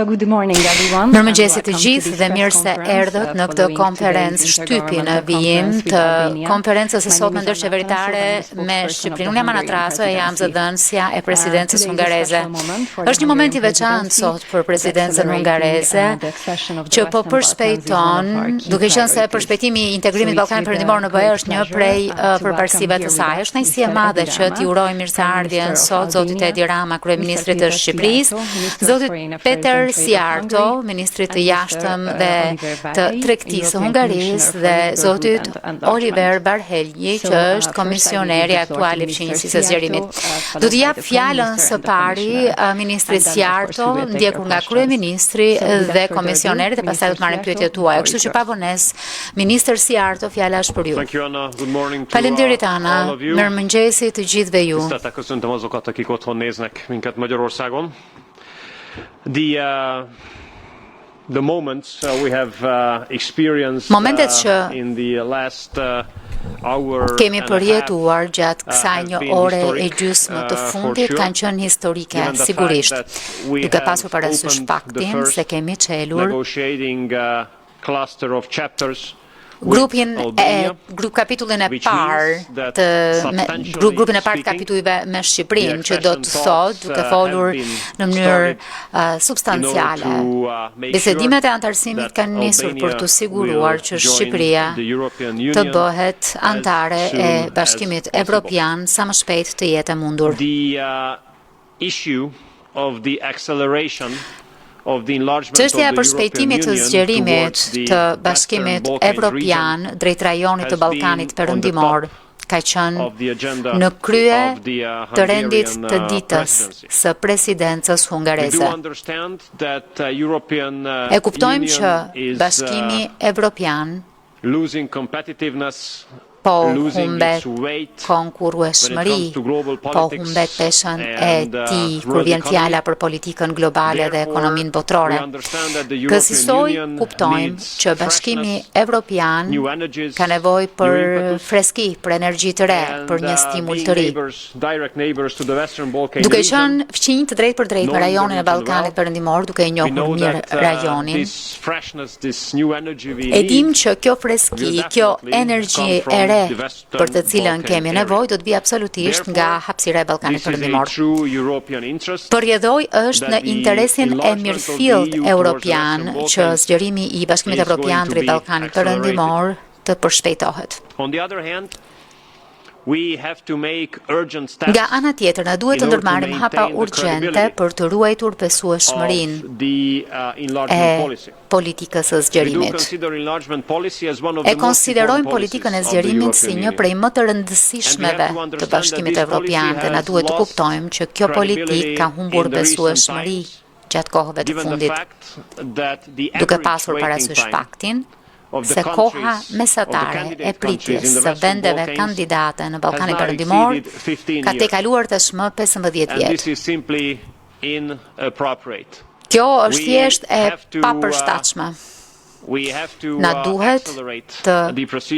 Mirëmëngjesit të gjithë dhe mirë se erdhët në këtë konferencë shtypi në vijim të konferencës së sotme ndërqeveritare me Shqipërinë. Unë jam Ana Traso e jam zëdhënësja e presidencës hungareze. Është një moment I veçantë sot për presidencën hungareze që po përshpejton, duke qenë se përshpejtimi I integrimit Ballkanit Perëndimor në BE është një prej përparësive të saj. Është kënaqësi e madhe që t'i uroj mirëseardhjen sot zotit Edi Rama, kryeministrit të Shqipërisë, zotit Peter Siarto, ministrit të jashtëm dhe të tregtisë së Hungarisë dhe zotit Oliver Barhelji, që është komisioneri aktual I fqinjësisë së zgjerimit. Do t'i jap fjalën së pari ministrit Siarto, ndjekur nga kryeministri dhe komisioneri dhe pastaj do të marrim pyetjet tuaja. Kështu që pa vonesë, ministër Siarto, fjala është për ju. Faleminderit Ana, mirëmëngjesi të gjithëve ju. Köszöntöm azokat, akik otthon néznek minket Magyarországon. The moments we have experienced in the last hour kemi përjetuar gjatë kësaj një ore e gjysmë të fundit kanë qenë historike, sigurisht, duke pasur parasysh faktin se kemi çelur kapitullin e parë grupin e parë të kapitujve me Shqipërinë, që do të thotë, duke folur në mënyrë substanciale. Bisedimet e antarësimit kanë nisur për të siguruar që Shqipëria të bëhet antare e Bashkimit Evropian sa më shpejt të jetë e mundur. Çështja e përshpejtimit të zgjerimit të Bashkimit Evropian drejt rajonit të Ballkanit Perëndimor ka qenë në krye të rendit të ditës së presidencës hungareze. E kuptojmë që Bashkimi Evropian po humbet konkurrueshmëri, po humbet peshën e tij kur vjen fjala për politikën globale dhe ekonominë botërore. Kësaj kuptojmë që Bashkimi Evropian ka nevojë për freski, për energji të re, për një stimul të ri. Duke qenë fqinj të drejtë për drejtë me rajonin e Ballkanit Perëndimor, duke I njohur mirë rajonin, e dim që kjo freski, kjo energji e re për të cilën kemi nevojë do të vijë absolutisht nga hapësira e Ballkanit Perëndimor. Përjedhoj është në interesin e mirëfillt europian që zgjerimi I Bashkimit Evropian drejt Ballkanit Perëndimor të përshpejtohet. Nga ana tjetër, ne duhet të ndërmarrim hapa urgjente për të ruajtur besueshmërinë e politikës së zgjerimit. E konsiderojmë politikën e zgjerimit si një prej më të rëndësishmeve të Bashkimit Evropian dhe na duhet të kuptojmë që kjo politikë ka humbur besueshmëri gjatë kohëve të fundit, duke pasur parasysh faktin se koha mesatare e pritjes së vendeve kandidate në Ballkanin Perëndimor ka tejkaluar tashmë 15 vjet. Kjo është thjesht e papërshtatshme. Na duhet të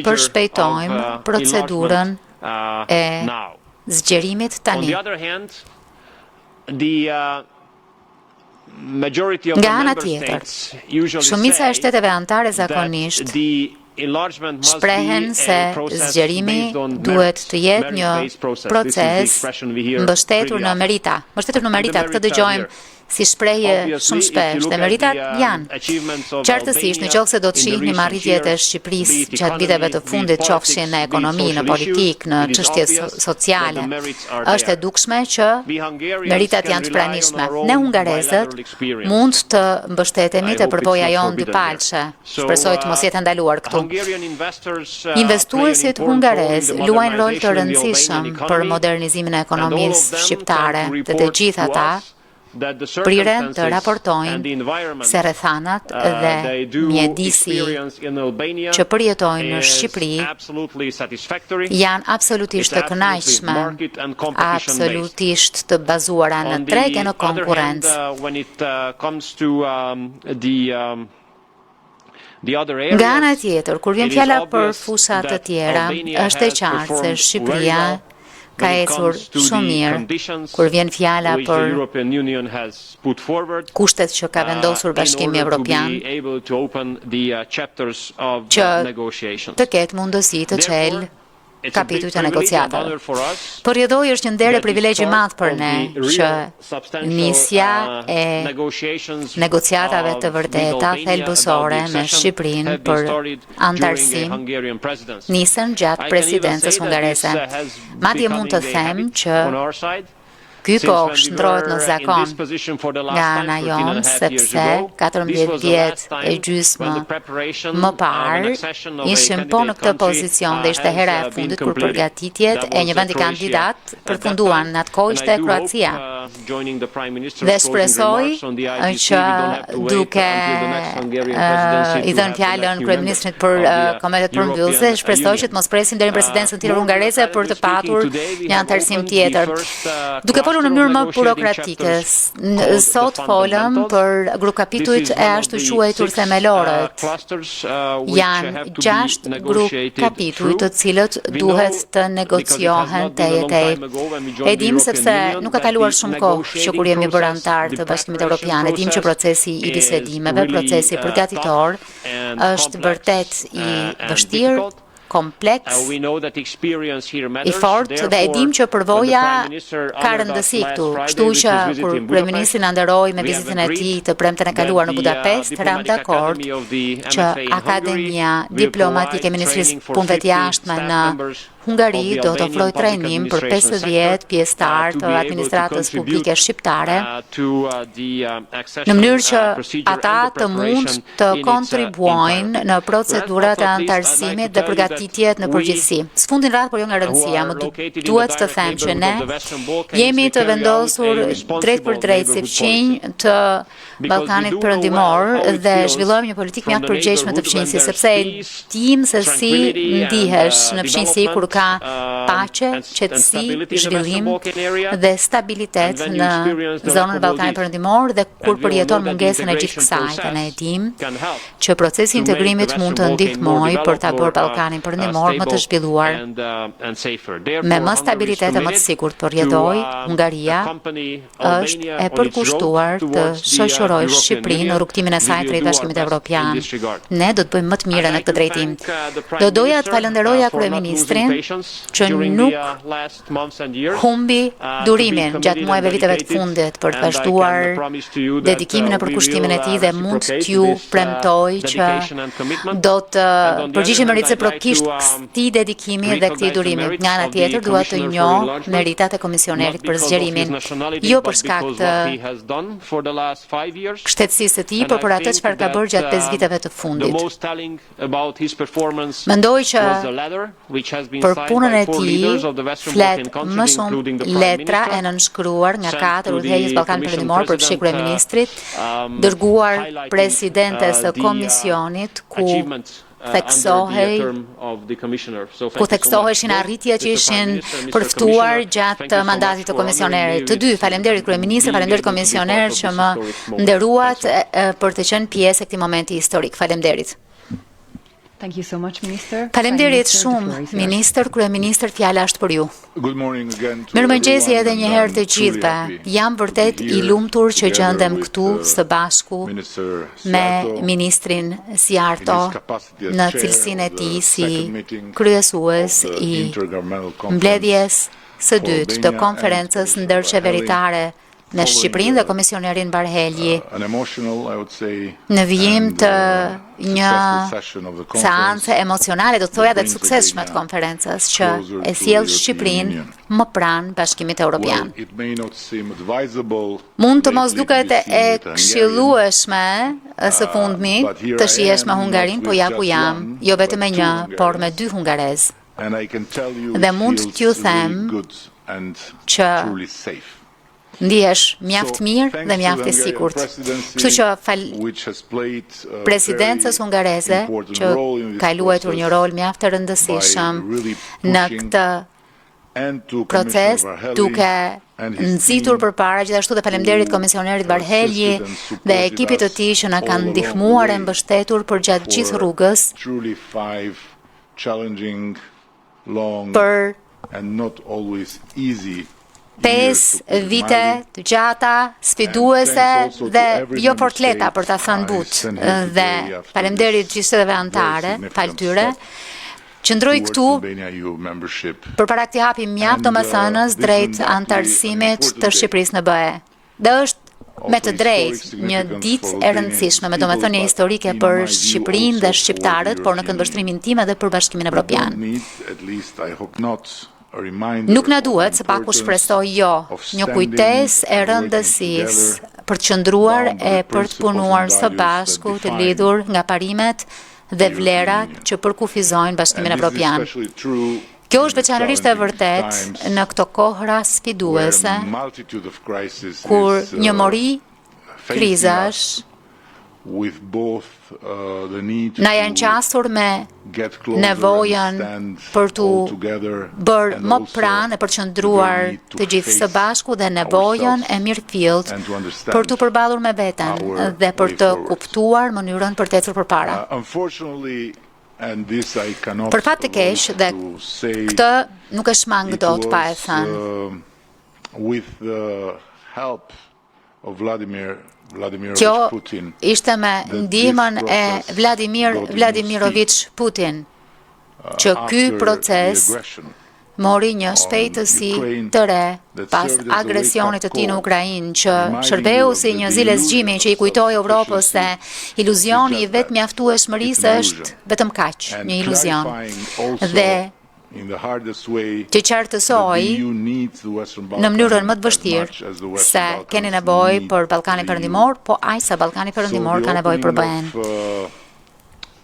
përshpejtojmë procedurën e zgjerimit tani. Nga ana tjetër, shumica e shteteve anëtare zakonisht shprehen se zgjerimi duhet të jetë një proces mbështetur në merita. Mbështetur në merita, këtë dëgjojmë si shprehje shumë shpesh, dhe meritat janë. Qartësisht, në qoftë se do të shihni marrëdhjet e Shqipërisë gjatë viteve të fundit, qofshin në ekonomi, në politikë, në çështje sociale, është e dukshme që meritat janë të pranishme. Ne hungarezët mund të mbështetemi te përvoja jonë dypalçe. Shpresoj të mos jetë ndaluar këtu. Investuesit hungarez luajnë rol të rëndësishëm për modernizimin e ekonomisë shqiptare dhe të gjithë ata priren të raportojnë se rrethanat dhe mjedisi që përjetojnë në Shqipëri janë absolutisht të kënaqshme, absolutisht të bazuara në treg e në konkurrencë. Nga ana tjetër, kur vjen fjala për fusha të tjera, është e qartë se Shqipëria ka ecur shumë mirë kur vjen fjala për kushtet që ka vendosur Bashkimi Evropian që të ketë mundësi të çelë kapitujt e negociatave. Por rjedhoi është një nder e privilegj i madh për ne që nisja e negociatave të vërteta thelbësore me Shqipërinë për antarësim nisën gjatë presidencës hungareze. Madje mund të them që ky kohë shndrohet në zakon nga ana jonë, sepse 14 vjet e gjysmë më parë ishim po në këtë pozicion dhe ishte hera e fundit kur përgatitjet e një vendi kandidat përfunduan. Në atë kohë ishte Kroacia. Dhe shpresoj që duke i dhënë fjalën kryeministrit për komentet përmbyllëse, shpresoj që të mos presim deri në presidencën tjetër hungareze për të patur një antarësim tjetër. Duke folur në mënyrë më burokratike, sot folëm për grup kapitujt e ashtu quajtur themelorët. Janë 6 grup kapituj të cilët duhet të negociohen tej. E dim sepse nuk ka kaluar shumë kohë që kur jemi bërë antar të Bashkimit Evropian. E dim që procesi i bisedimeve, procesi përgatitor është vërtet i vështirë, kompleks, i fort, dhe e dim që përvoja ka rëndësi këtu. Kështu që kur kryeministri na nderoi me vizitën e tij të premten e kaluar në Budapest, ram dakord që Akademia Diplomatike e Ministrisë Punëve të Jashtme në Hungari do të ofrojë trajnim për 50 pjesëtar të administratës publike shqiptare në mënyrë që ata të mund të kontribuojnë në procedurat e antarësimit dhe përgatitjet në përgjithësi. Sfundin radhë, por jo nga rëndësia, më duhet të them që ne jemi të vendosur drejt për drejt si fqinj të Ballkanit Perëndimor dhe zhvillojmë një politikë mjaft përgjegjshme të fqinjësisë, sepse dim se si ndihesh në fqinjësi kur ka paqe, qetësi, zhvillim dhe stabilitet në zonën e Ballkanit Perëndimor dhe kur përjeton mungesën e gjithë kësaj. Dhe ne e dim që procesi i integrimit mund të ndihmojë për ta bërë Ballkanin Perëndimor më të zhvilluar me më stabilitet e më të sigurt. Por rjedhoi, Hungaria është e përkushtuar të shoqërojë Shqipërinë në rrugtimin e saj drejt Bashkimit Evropian. Ne do të bëjmë më të mirën në këtë drejtim. Do doja të falenderoja kryeministrin që nuk humbi durimin gjatë muajve viteve të fundit për të vazhduar dedikimin e përkushtimin e tij dhe mund t'ju premtoj që do të përgjigjem reciprokisht këtij dedikimi dhe këtij durimi. Nga ana tjetër, dua të njoh meritat e komisionerit për zgjerimin, jo për shkak të shtetësisë së tij, por për atë çfarë ka bërë gjatë 5 viteve të fundit. Mendoj që për punën e tij flet më shumë letra e nënshkruar nga 4 udhëheqës Ballkan Perëndimor për fshi kryeministrit, dërguar presidentes së komisionit ku theksoheshin arritjet që ishin përftuar gjatë mandatit të komisionerit. Të dy, faleminderit kryeministri, faleminderit komisioner që më nderuat për të qenë pjesë e këtij momenti historik. Faleminderit. Faleminderit shumë, ministër, kryeministër, fjala është për ju. Mirëmëngjesi edhe një herë të gjithëve. Jam vërtet i lumtur që gjendem këtu së bashku me ministrin Siarto në cilësinë e tij si kryesues i mbledhjes së dytë të konferencës ndërqeveritare me Shqipërinë dhe komisionerin Barhelji në vijim të një seance emocionale, do të thoja, dhe të suksesshme të konferencës që e sjell Shqipërinë më pranë Bashkimit Evropian. Mund të mos duket e këshillueshme së fundmi të shihesh me Hungarinë, po ja ku jam, jo vetëm me një, por me 2 hungarez. Dhe mund t'ju them që ndihesh mjaft mirë dhe mjaft e sigurt. Kështu që presidencës hungareze që ka luajtur një rol mjaft të rëndësishëm në këtë proces, duke nxitur përpara, gjithashtu dhe faleminderit komisionerit Barhelji dhe ekipit të tij që na kanë ndihmuar e mbështetur për gjatë gjithë rrugës për vite të gjata, sfiduese dhe jo fort lehta për ta thënë butë. Dhe faleminderit gjithë shteve anëtare, fal tyre, qëndroj këtu përpara këtij hapi mjaft domethënës drejt anëtarësimit të Shqipërisë në BE. Dhe është me të drejtë një ditë e rëndësishme, me domethënie historike për Shqipërinë dhe shqiptarët, por në këndvështrimin tim edhe për Bashkimin Evropian. Nuk na duhet, së paku shpresoj jo, një kujtesë e rëndësisë për të qëndruar e për të punuar së bashku të lidhur nga parimet dhe vlerat që përkufizojnë Bashkimin Evropian. Kjo është veçanërisht e vërtet në këto kohra sfiduese, kur një mori krizash na janë qasur me nevojën për të bërë më pranë e për qëndruar të gjithë së bashku dhe nevojën e mirëfillt për të përballur me veten dhe për të kuptuar mënyrën për të ecur përpara. Për fat të keq dhe këtë nuk e shmang dot pa e thënë. Kjo ishte me ndihmën e Vladimir Vladimirovich Putin, që ky proces mori një shpejtësi të re pas agresionit të tij në Ukrainë, që shërbeu si një zile zgjimi që i kujtoi Evropës se iluzioni i vetë mjaftueshmërisë është vetëm kaq, një iluzion. Dhe që qartësoj në mënyrën më të vështirë se keni nevojë për Ballkanin Perëndimor, po aq sa Ballkani Perëndimor ka nevojë për BE-n.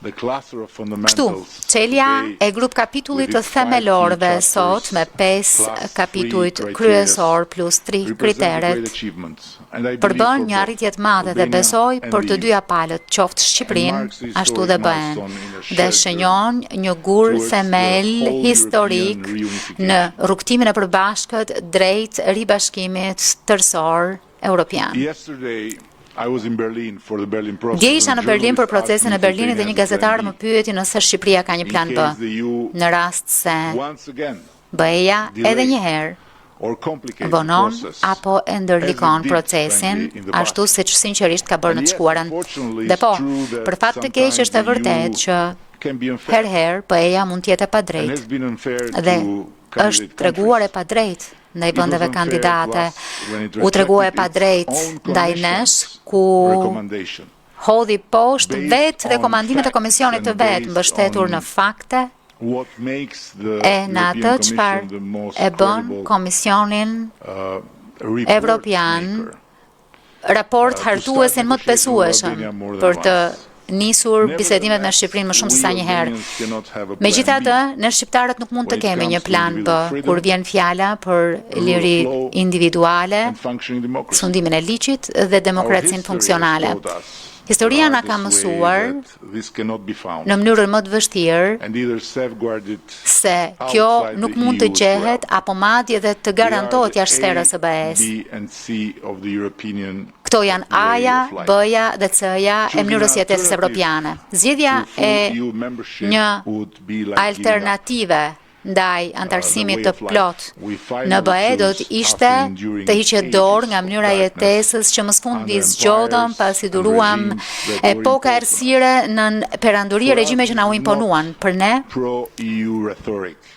Kështu, çelja e grup kapitullit të themelorëve sot me 5 kapitujt kryesor plus 3 kriteret përbën një arritje të madhe dhe besoj për të dyja palët, qoftë Shqipërinë ashtu dhe BE-n, dhe shënjon një gur themel historik në rrugtimin e përbashkët drejt ribashkimit tërësor evropian. Dje isha në Berlin për procesin e Berlinit dhe një gazetar më pyeti nëse Shqipëria ka një plan B, në rast se BE-ja edhe një herë vonon apo e ndërlikon procesin, ashtu siç sinqerisht ka bërë në të shkuarën. Dhe po, për fat të keq është e vërtetë që herë BE-ja mund të jetë e padrejtë dhe është treguar e padrejtë ndaj vendeve kandidate, u tregua e padrejtë ndaj nesh, ku hodhi poshtë vetë rekomandimet e komisionit të vetë, mbështetur në fakte e në atë çfarë e bën Komisionin Evropian, raport hartuesin më të besueshëm për të nisur bisedimet me Shqipërinë më shumë se sa një herë. Megjithatë, ne shqiptarët nuk mund të kemi një plan B kur vjen fjala për liri individuale, sundimin e ligjit dhe demokracinë funksionale. Historia na ka mësuar në mënyrën më të vështirë se kjo nuk mund të gjehet apo madje dhe të garantohet jashtë sferës së BE-s. Këto janë A-ja, B-ja dhe C-ja e mënyrës jetesës evropiane. Zgjedhja e një alternative ndaj antarësimit të plot në BE do të ishte të hiqet dorë nga mënyra e jetesës që mësfundi zgjodhëm pasi duruam epoka errësire në peranduri e regjime që na u imponuan. Për ne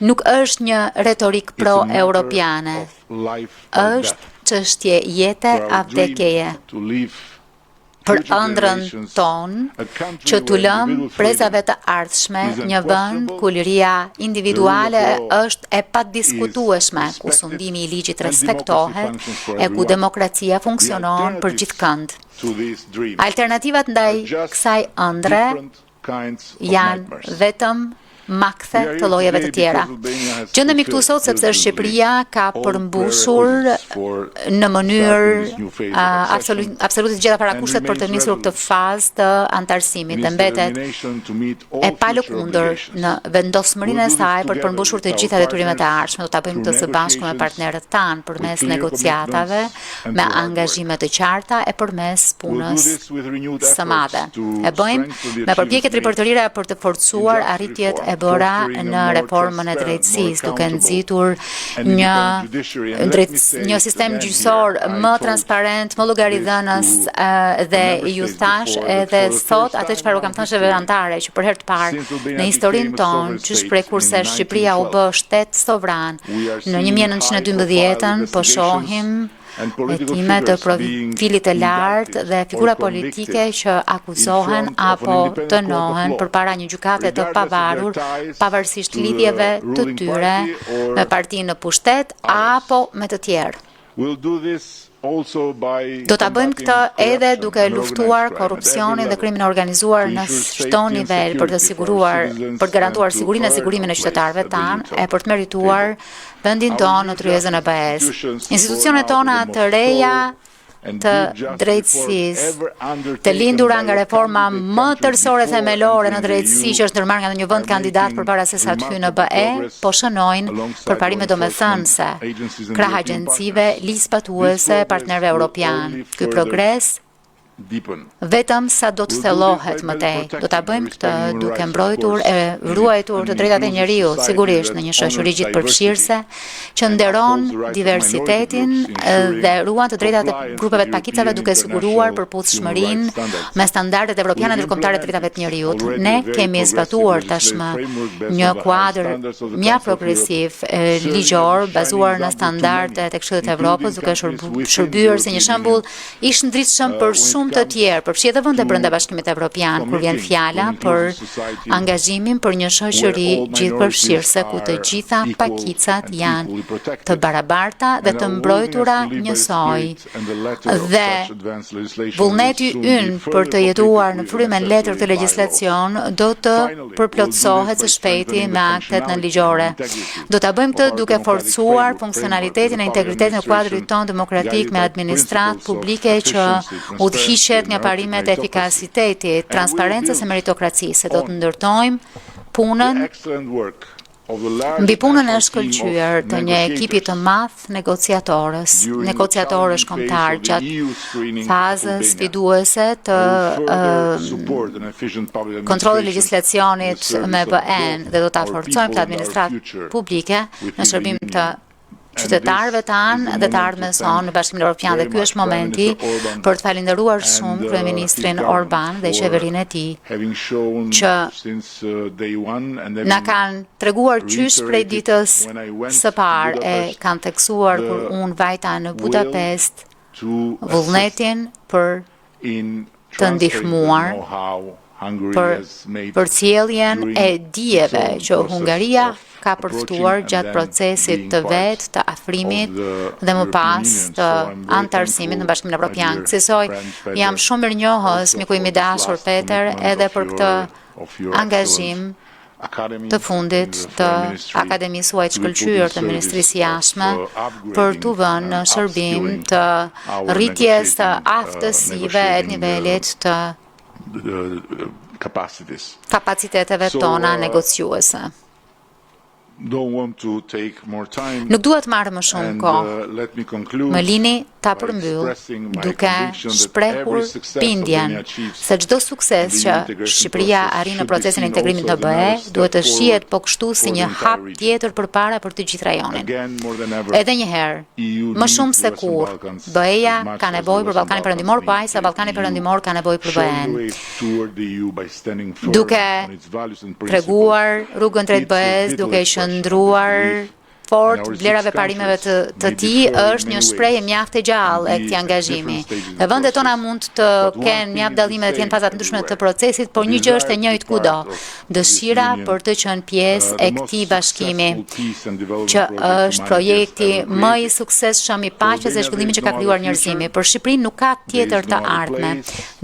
nuk është një retorik pro-europiane, është çështje jete a vdekjeje. Për ëndrrën tonë që t'u lëm prezave të ardhshme një vend ku liria individuale është e padiskutueshme, ku sundimi i ligjit respektohet e ku demokracia funksionon për gjithëkënd. Alternativat ndaj kësaj ëndre janë vetëm makthe të llojeve të tjera. Gjendemi këtu sot sepse Shqipëria ka përmbushur në mënyrë absolute të gjitha parakushtet për të nisur këtë fazë të antarësimit dhe mbetet e palëkundër në vendosmërinë e saj për të përmbushur të gjitha detyrimet e ardhshme. Do ta bëjmë këtë së bashku me partnerët tanë përmes negociatave, me angazhime të qarta e përmes punës së madhe. E bëjmë me përpjekje triportërore për të forcuar arritjet e bëra në reformën e drejtësisë, duke nxitur një sistem gjyqësor më transparent, më llogaridhënës dhe ju thash edhe sot atë çfarë kam thënë zyrtare që për herë të parë në historinë tonë që shprekur se Shqipëria u bë shtet sovran në 1912 po shohim hetime të profilit të lartë dhe figura politike që akuzohen apo dënohen përpara një gjykate të pavarur, pavarësisht lidhjeve të tyre me partinë në pushtet apo me të tjerë. Do ta bëjmë këtë edhe duke luftuar korrupsionin dhe krimin e organizuar në çdo nivel për të garantuar sigurinë e sigurimin e qytetarëve tanë e për të merituar vendin tonë në tryezën e BE-s. Institucionet tona të reja të drejtësisë, të lindura nga reforma më tërësore themelore në drejtësi që është ndërmarrë nga një vend kandidat përpara se sa të hyjë në BE, po shënojnë përparime domethënëse, krah agjencive, listë patuese, partnerëve evropian. Ky progres vetëm sa do të thellohet më tej. Do ta bëjmë këtë duke mbrojtur e ruajtur të drejtat e njeriut, sigurisht në një shoqëri gjithëpërfshirëse që nderon diversitetin dhe ruan të drejtat e grupeve të pakicave duke siguruar përputhshmërinë me standardet evropiane dhe ndërkombëtare të drejtave të njeriut. Ne kemi zbatuar tashmë një kuadër mjaft progresiv ligjor bazuar në standardet e Këshillit të Evropës, duke shërbyer si një shembull i shëndritshëm për shumë të tjerë, përfshi edhe vende brenda Bashkimit Evropian, kur vjen fjala për angazhimin për një shoqëri gjithëpërfshirëse ku të gjitha pakicat janë të barabarta dhe të mbrojtura njësoj. Dhe vullneti ynë për të jetuar në frymën letër të legjislacion do të përplotësohet së shpejti me aktet nënligjore. Do ta bëjmë këtë duke forcuar funksionalitetin e integritetin e kuadrit tonë demokratik me administratë publike që udhëhiqet nga parimet e efikasitetit, transparencës e meritokracisë. Do të ndërtojmë punën mbi punën e shkëlqyer të një ekipi të madh negociatorësh kombëtar gjatë fazës sfiduese të kontrollit legjislacionit me BE-n dhe do ta forcojmë të administratë publike në shërbim të qytetarëve tanë dhe të ardhmes sonë në Bashkimin Evropian dhe ky është momenti për të falenderuar shumë kryeministrin Orban dhe qeverinë e tij që na kanë treguar qysh prej ditës së parë e kanë theksuar kur unë vajta në Budapest vullnetin për të ndihmuar për ciljen e dijeve që Hungaria ka përftuar gjatë procesit të vet, të afrimit dhe më pas të anëtarësimit në Bashkimin Evropian. Kësaj jam shumë mirënjohës miku im i dashur Peter edhe për këtë angazhim të fundit të Akademisë suaj të shkëlqyer të Ministrisë Jashtme për t'u vënë në shërbim të rritjes të aftësive e nivelit të kapaciteteve tona negociuese. Nuk duhet marrë më shumë kohë. Më lini ta përmbyll duke shprehur bindjen se çdo sukses që Shqipëria arrin në procesin e integrimit në BE duhet të shihet po kështu si një hap tjetër përpara për të gjithë rajonin. Edhe një herë, më shumë se kur, BE-ja ka nevojë për Ballkanin Perëndimor, po aq sa Ballkani Perëndimor ka nevojë për BE-n. Duke treguar rrugën drejt BE-s, duke qëndruar fort vlerave parimeve të tij është një shprehje mjaft e gjallë e këtij angazhimi. Dhe vendet tona mund të kenë mjaft dallime dhe të jenë faza të ndryshme të procesit, por një gjë është e njëjtë kudo. Dëshira për të qenë pjesë e këtij bashkimi, që është projekti më i suksesshëm i paqes dhe zhvillimit që ka krijuar njerëzimi. Për Shqipërinë nuk ka tjetër të ardhme,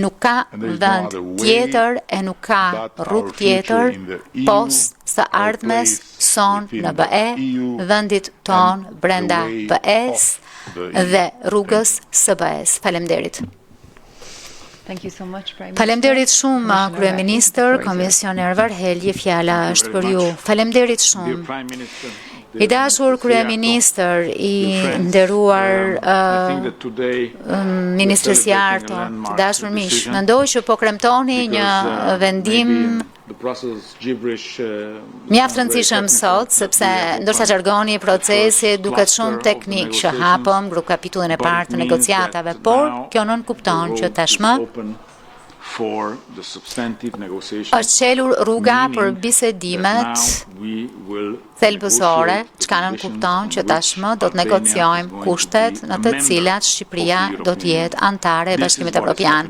nuk ka vend tjetër e nuk ka rrugë tjetër post së ardhmes son në BE, vendit ton brenda BE-s dhe rrugës së BE-s. Faleminderit. Faleminderit shumë, kryeministër, komisioner Varhelje, fjala është për ju. Faleminderit shumë. I dashur kryeministër, I nderuar ministres jarto, të dashur miq, mendoj që po kremtoni një vendim mjaft rëndësishëm sot, sepse ndërsa jargoni I procesi duket shumë teknik që hapëm grup kapitullin e parë të negociatave, por kjo nën kupton që tashmë është qelur rruga për bisedimet thelbësore, çka nën kupton që tashmë do të negociojmë kushtet në të cilat Shqipëria do të jetë antare e Bashkimit Evropian.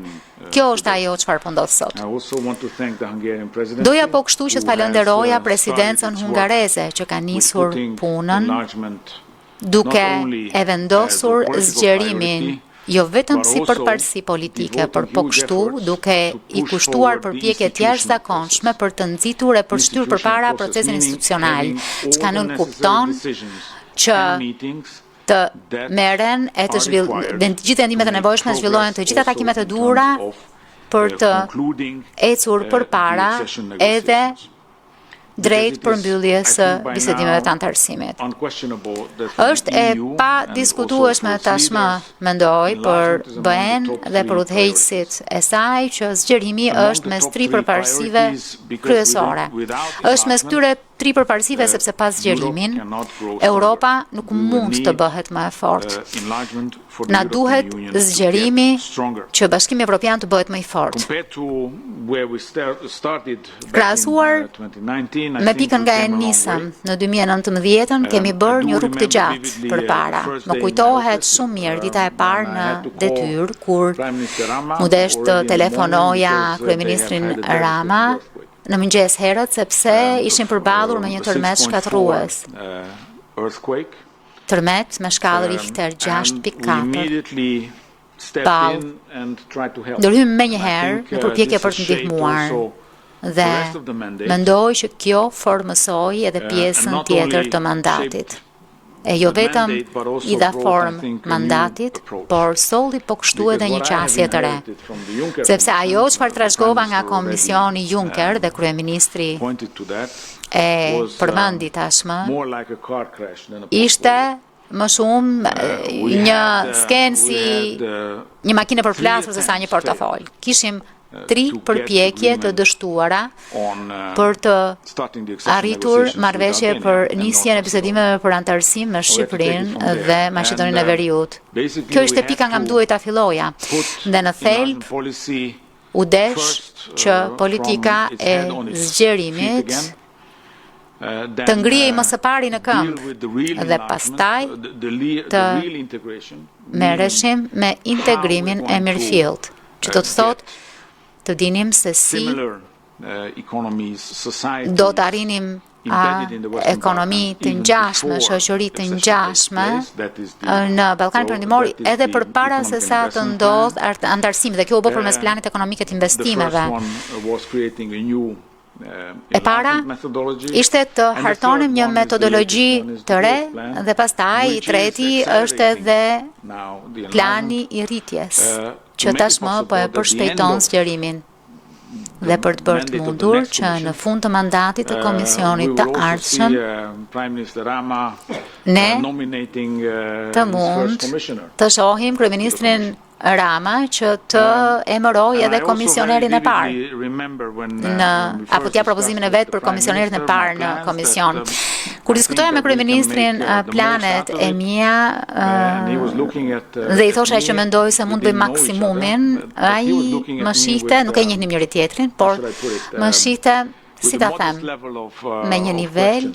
Kjo është ajo çfarë po ndodh sot. Doja po kështu që të falenderoja presidencën hungareze që ka nisur punën duke e vendosur zgjerimin jo vetëm si përparësi politike, por po kështu duke I kushtuar përpjekjet jashtëzakonshme për të nxitur e përshtyr përpara procesin institucional, çka nën kupton që të merren e të gjithë vendimet e nevojshme zhvillohen të gjitha takimet e duhura për të ecur përpara edhe drejt përmbylljes së bisedimeve të antarësimit. Është e pa diskutueshme tashmë, mendoj, për BE-n dhe për udhëheqësit e saj që zgjerimi është mes tri përparësive kryesore. Është mes këtyre tri përparësive sepse pas zgjerimin, Europa nuk mund të bëhet më e fortë. Na duhet zgjerimi që Bashkimi Evropian të bëhet më I fortë. Krahasuar me pikën nga e nisëm në 2019 kemi bërë një rrugë të gjatë përpara. Më kujtohet shumë mirë dita e parë në detyrë kur mu desh të telefonoja kryeministrin Rama në mëngjes herët sepse ishin përballur me një tërmet shkatërrues. Tërmet me shkallë Richter 6.4. Ndërhym me njëherë në përpjekje për të ndihmuar dhe mendoj që kjo formësoi edhe pjesën tjetër të mandatit. E jo vetëm I dha formë mandatit, por solli po kështu edhe një qasje të re. Sepse ajo çfarë trashëgova nga Komisioni Juncker dhe kryeministri e përmendi tashmë, ishte më shumë një skenë si një makinë për plasur se sa një portofol. Kishim tri përpjekje të dështuara për të arritur marrëveshje për nisjen e bisedimeve për antarësim me Shqipërinë dhe Maqedoninë e Veriut. Kjo ishte pika nga më duhej ta filloja. Dhe në thelb u desh që politika e zgjerimit të ngrihej më së pari në këmbë dhe pastaj të merreshim me integrimin e mirëfillt, që do të thotë të dinim se si do të arrinim ekonomi të ngjashme, shoqëri të ngjashme në Ballkanin Perëndimor edhe përpara se sa të ndodh antarësimi dhe kjo u bë përmes planit ekonomik të investimeve. E para ishte të hartonim një metodologji të re dhe pastaj I treti është edhe plani I rritjes që tashmë po e përshpejton zgjerimin dhe për të bërë të mundur që në fund të mandatit të komisionit të ardhshëm ne të mund të shohim kryeministrin Rama që të emëroj edhe komisionerin e parë apo t'ja propozimin e vet për komisionerin e parë në komision. Kur diskutoja me kryeministrin planet e mia dhe I thosha që mendoj se mund bëj maksimumin, ai më shihte, nuk e njihnim njëri tjetrin, por më shihte, si ta them, me një nivel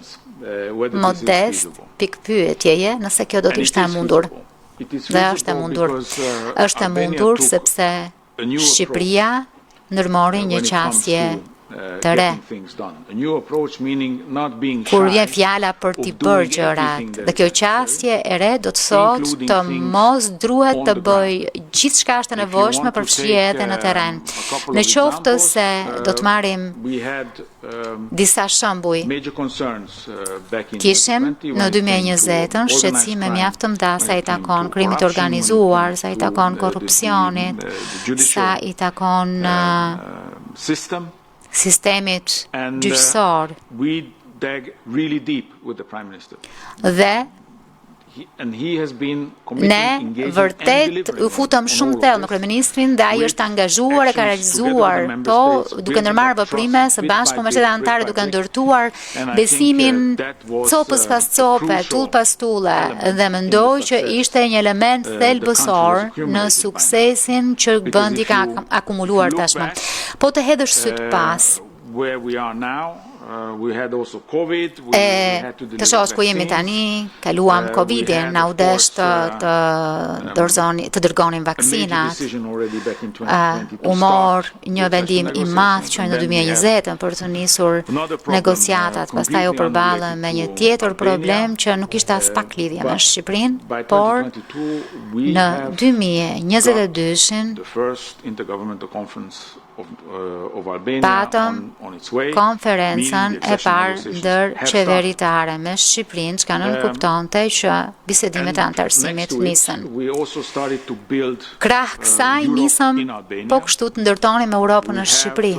modest pikpyetjeje nëse kjo do të ishte e mundur. Dhe është e mundur sepse Shqipëria ndërmori një qasje të re. Kur vjen fjala për t'i bërë gjërat, dhe kjo qasje e re do të thotë të mos druhet të bëj gjithçka është e nevojshme për fshije në terren. Në qoftë se do të marrim disa shembuj, kishim në 2020 shqetësime mjaft të mëdha sa I takon krimit organizuar, sa I takon korrupsionit, sa I takon sistemit gjyqësor Dhe ne vërtet u futëm shumë thellë me kryeministrin dhe ai është angazhuar e ka realizuar, po duke ndërmarrë veprime së bashku me shtetet anëtare duke ndërtuar besimin copës pas cope, tull pas tulle dhe mendoj që ishte një element thelbësor në suksesin që vendi ka akumuluar tashmë. Po të hedhësh syt pas. Të shohësh ku jemi tani, kaluam Covidin, na u desh të dërgonin vaksinat, u mor një vendim i madh që në 2020 për të nisur negociatat, pastaj u përballëm me një tjetër problem që nuk ishte as pak lidhje me Shqipërinë, por në 2022-shin patëm konferencën e parë ndërqeveritare me Shqipërinë, që nuk kuptonte që bisedimet e anëtarësimit nisën. Krah kësaj nisëm po kështu të ndërtonim Europën në Shqipëri.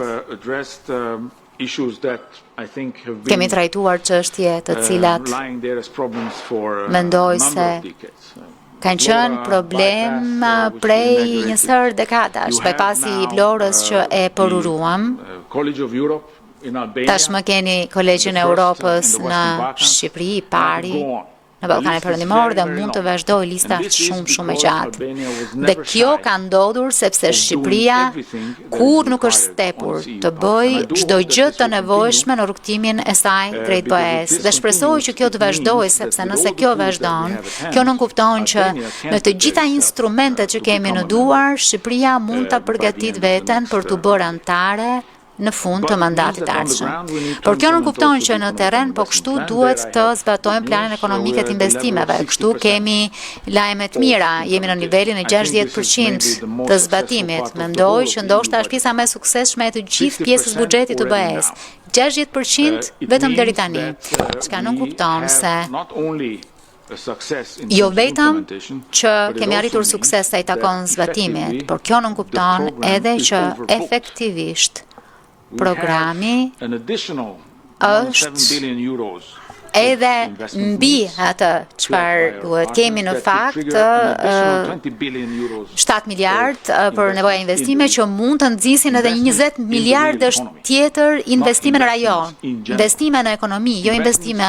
Kemi trajtuar çështje të cilat mendoj se kanë qenë problem prej një sër dekadash, pasi i Vlorës që e përuruam. Tashmë keni Kolegjin e Europës në Shqipëri, i pari në Ballkanin Perëndimor dhe mund të vazhdoj lista shumë e gjatë. Dhe kjo ka ndodhur sepse Shqipëria kur nuk është stepur të bëj çdo gjë të nevojshme në rrugtimin e saj drejt BE-s. Dhe shpresoj që kjo të vazhdojë, sepse nëse kjo vazhdon, kjo nuk kupton që me të gjitha instrumentet që kemi në duar, Shqipëria mund ta përgatitë veten për të bërë anëtare në fund të mandatit ardhshëm. Por kjo nuk kupton që në terren po kështu duhet të zbatojmë planin ekonomik të investimeve. Kështu kemi lajme të mira, jemi në nivelin e 60% të zbatimit. Mendoj që ndoshta është pjesa më e suksesshme e të gjithë pjesës buxhetit të BE-s. 60% vetëm deri tani. Çka nuk kupton se jo vetëm që kemi arritur sukses sa i takon zbatimit, por kjo nuk kupton edhe që efektivisht programi është edhe mbi atë çfarë duhet. Kemi në fakt 7 miliard për nevoja investime që mund të nxisin edhe 20 miliardësh tjetër investime në rajon. Investime në ekonomi, jo investime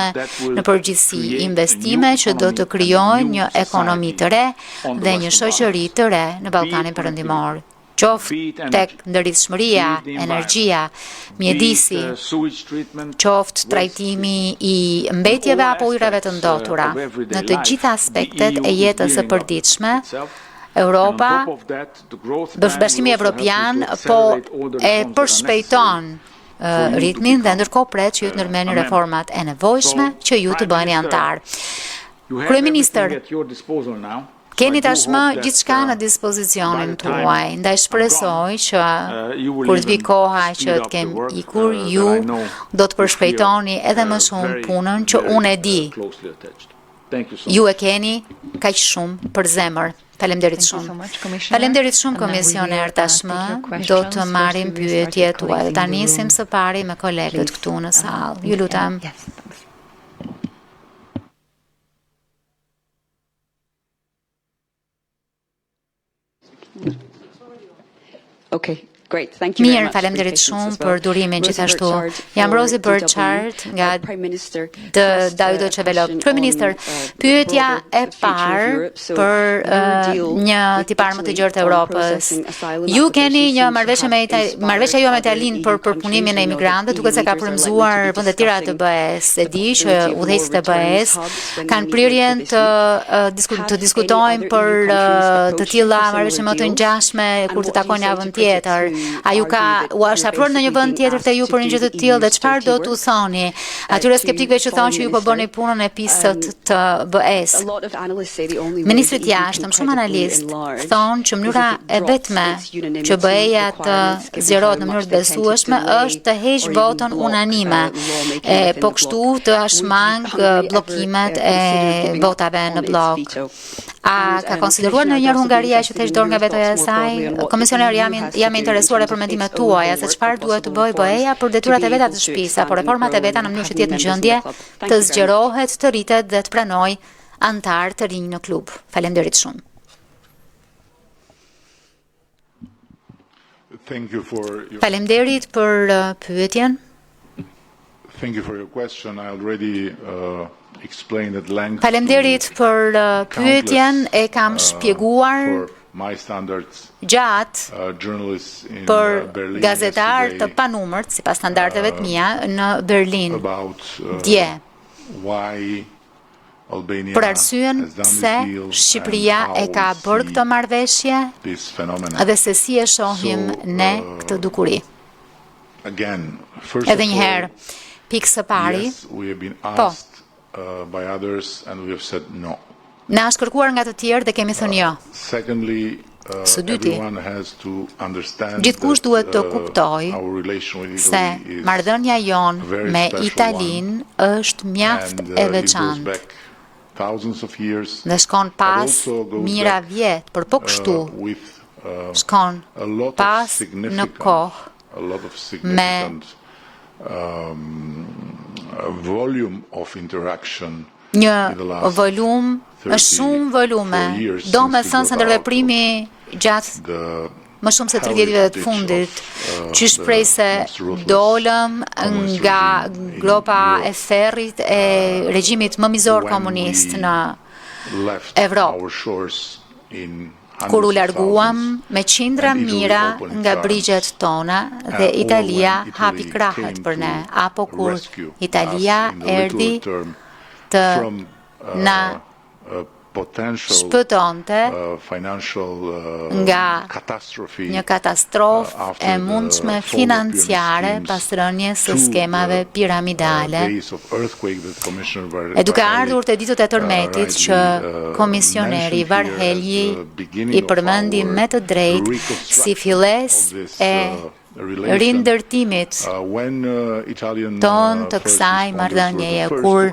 në përgjithësi, investime që do të krijojnë një ekonomi të re dhe një shoqëri të re në Ballkanin Perëndimor. Qoftë tek ndërristshmëria, energjia, mjedisi, qoftë trajtimi i mbetjeve apo ujrave të ndotura. Në të gjitha aspektet e jetës së përditshme, Europa, Bashkimi Evropian, po e përshpejton ritmin dhe ndërkohë pret që ju të ndërmerrni reformat e nevojshme që ju të bëheni antar. Kryeministër, keni tashmë gjithçka në dispozicionin tuaj, ndaj shpresoj që kur të vi koha që të kem ikur, ju do të përshpejtoni edhe më shumë punën që unë e di. Ju e keni kaq shumë për zemër. Faleminderit shumë. Faleminderit shumë komisioner, tashmë do të marrim pyetjet tuaja. Ta nisim së pari me kolegët këtu në sallë. Ju lutem. Mirë, faleminderit shumë për durimin gjithashtu. Jam Rosi Burchard nga Deutsche Welle. Kryeministër, pyetja e parë për një tipar më të gjerë të Europës. Ju keni një marrëveshje jo me Italinë për përpunimin e imigrantëve, duke se ka frymzuar vende të tjera të BE-s. E di që udhëheqësit e BE-s kanë prirjen të diskutojnë për të tilla marrëveshje më të ngjashme kur të takojnë javën tjetër. A ju u është afruar në një vend tjetër te ju për një gjë të tillë dhe çfarë do t'u thoni atyre skeptikëve që thonë që ju po bëni punën e pisët të BE-s? Ministrit jashtëm, shumë analistë thonë që mënyra e vetme që BE-ja të zgjerohet në mënyrë të besueshme është të heqë votën unanime, po kështu të ashmang bllokimet e votave në blok. A ka konsideruar ndonjëherë Hungaria që të heqë dorë nga vetoja e saj? Komisioner, jam interesuar e për mendimet tuaja se çfarë duhet të bëjë BE-ja për detyrat e veta të shtëpisë apo reformat e veta në mënyrë që të jetë në gjendje të zgjerohet, të rritet dhe të pranojë antar të rinj në klub. Faleminderit shumë. Faleminderit për pyetjen. Thank you for your question. I already explained at length. Faleminderit për pyetjen, e kam shpjeguar gjatë për gazetar të panumërt, sipas standardeve të mia, në Berlin dje. Për arsyen se Shqipëria e ka bërë këtë marrëveshje dhe se si e shohim ne këtë dukuri. Edhe një herë, pikë së pari, po, na është kërkuar nga të tjerë dhe kemi thënë jo. Së dyti, gjithkush duhet të kuptojë se marrëdhënia jonë me Italinë është mjaft e veçantë dhe shkon pas mijëra vjet, por po kështu shkon pas në kohë me një volum, shumë volume, do me thënë se ndërveprimi gjatë më shumë se 30 viteve të fundit, që shprej se dolëm nga gropa e ferrit e regjimit më mizor komunist në Evropë, kur u larguam me qindra mira nga brigjet tona dhe Italia hapi krahët për ne, apo kur Italia erdhi të na shpëtonte nga një katastrofë e mundshme financiare pas rënies së skemave piramidale. E duke ardhur te ditët e tërmetit që komisioneri Varhelyi i përmendi me të drejtë si fillesë e rindërtimit ton të kësaj marrëdhënieje, kur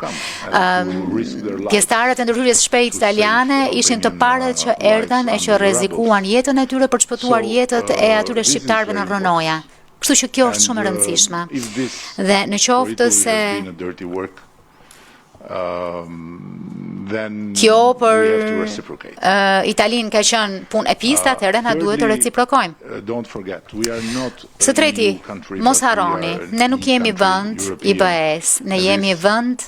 pjesëtarët e ndërhyrjes shpejt italiane ishin të parët që erdhën e që rrezikuan jetën e tyre për të shpëtuar jetët e atyre shqiptarëve në rrënoja. Kështu që kjo është shumë e rëndësishme. Dhe në qoftë se kjo për Italinë ka qenë punë e pistë, atëherë na duhet të reciprokojmë. Së treti, mos harroni, ne nuk jemi vend i BE-s, ne jemi vend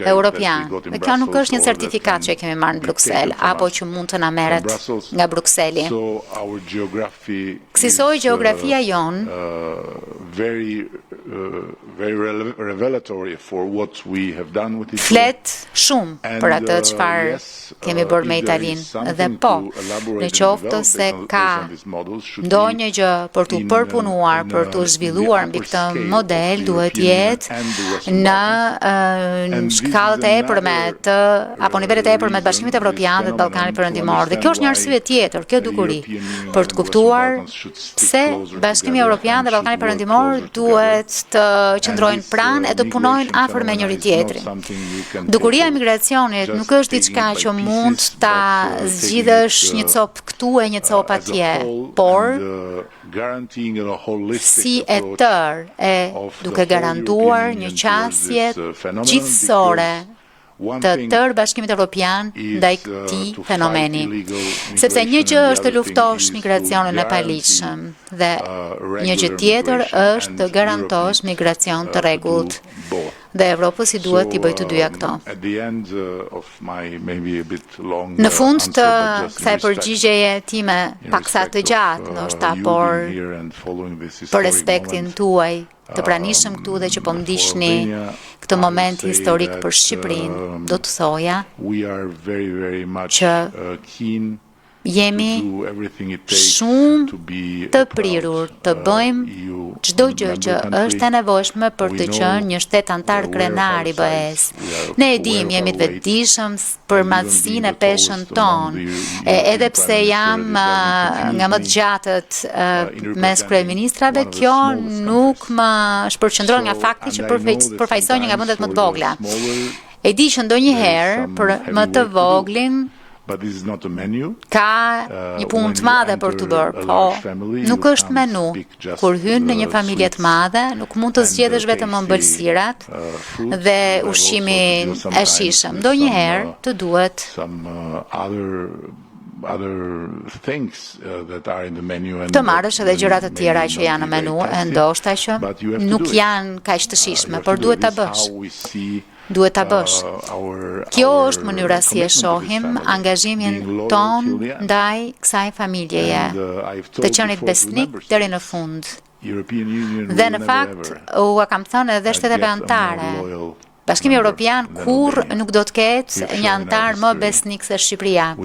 europian. Dhe kjo nuk është një certifikat që e kemi marrë në Bruksel, apo që mund të na merret nga Brukseli. Kësaj gjeografia jonë flet shumë për atë çfarë kemi bërë me Italinë, dhe po, në qoftë se ka ndonjë gjë për t'u përpunuar, për t'u zhvilluar mbi këtë model, duhet jetë në shkallët e epërmet apo nivelet e epërmet të Bashkimit Evropian dhe të Ballkanit Perëndimor. Dhe kjo është një arsye tjetër, kjo dukuri, për të kuptuar se Bashkimi Evropian dhe Ballkani Perëndimor duhet të qëndrojnë pranë e të punojnë afër me njëri tjetrin. Dukuria e migracionit nuk është diçka që mund ta zgjidhësh një copë këtu e një copë atje, por si e tërë e duke garantuar një qasje gjithësore të tërë Bashkimit Evropian ndaj këtij fenomeni. Sepse një gjë është të luftosh migracionin e paligjshëm dhe një gjë tjetër është të garantosh migracion të rregullt. Dhe Evropës i duhet t'i bëjë të dyja këto. Në fund të kësaj përgjigjeje time paksa të gjatë, ndoshta, por për respektin tuaj të pranishëm këtu dhe që po ndiqni këtë moment historik për Shqipërinë, do të thoja që jemi shumë të prirur të bëjmë çdo gjë që është e nevojshme për të qenë një shtet antar krenar i BE-s. Ne e dim, jemi të vetëdijshëm për madhësinë e peshën tonë, edhe pse jam nga më të gjatët mes kryeministrave, kjo nuk më shpërqendron nga fakti që përfaqësoj një nga vendet më të vogla. E di që ndonjëherë për më të voglin Ka një punë të madhe për të bërë, po nuk është menu. Kur hyn në një familje të madhe, nuk mund të zgjedhësh vetëm ëmbëlsirat dhe ushqimin e shijshëm. Ndonjëherë të duhet të marrësh edhe gjërat të tjera që janë në menu, e ndoshta që nuk janë kaq të shijshme, por duhet ta bësh. Duhet ta bësh. Kjo është mënyra si e shohim angazhimin ton ndaj kësaj familjeje, të qenit besnik deri në fund. Dhe në fakt, ua kam thënë edhe shteteve anëtare. Bashkimi Evropian kurrë nuk do të ketë një antar më besnik se Shqipëria.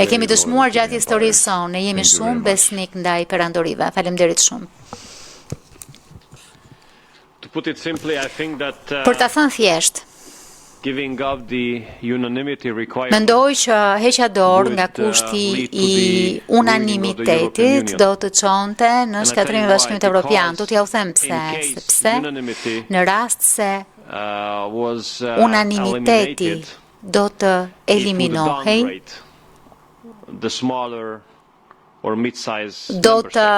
E kemi dëshmuar gjatë historisë sonë, ne jemi shumë besnik ndaj perandorive. Faleminderit shumë. Për ta thënë thjesht, mendoj që heqja dorë nga kushti I unanimitetit do të çonte në shkatrimin e Bashkimit Evropian. Do t'ja u them pse, sepse në rast se unanimiteti do të eliminohej, do të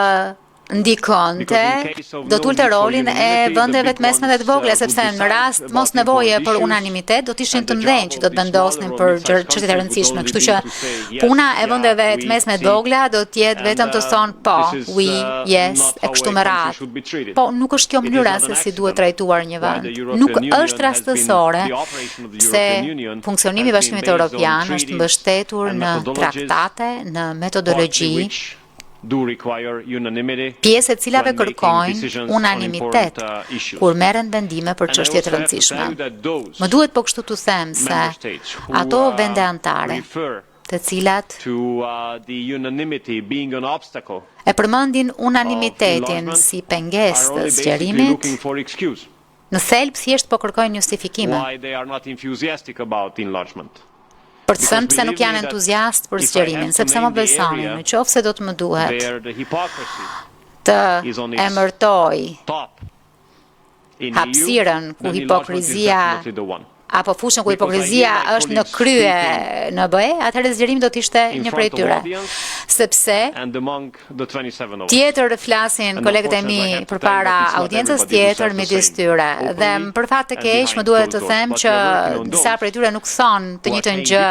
ndikonte, do t'ulte rolin e vendeve të mesme dhe të vogla, sepse në rast mos nevoje për unanimitet, do t'ishin të mëdhenj që do të vendosnin për çështje të rëndësishme, kështu që puna e vendeve të mesme të vogla do të jetë vetëm të thonë po, oui, yes, e kështu me radhë. Po nuk është kjo mënyra se si duhet trajtuar një vend. Nuk është rastësore se funksionimi I Bashkimit Evropian është mbështetur në traktate, në metodologji, pjesë e cilave kërkojnë unanimitet kur merren vendime për çështje të rëndësishme. Më duhet po kështu të them se ato vende anëtare të cilat e përmendin unanimitetin si pengesë të zgjerimit, në thelb thjesht po kërkojnë justifikime. Për të thënë pse nuk janë entuziast për zgjerimin, sepse më besoni, në qoftë se do të më duhet të emërtoj hapësirën ku hipokrizia apo fushën ku hipokrizia është në krye në BE, atëherë zgjerimi do të ishte një prej tyre. Sepse tjetër flasin kolegët e mi përpara audiencës tjetër midis tyre. Dhe për fat të keq më duhet të them që disa prej tyre nuk thonë të njëjtën gjë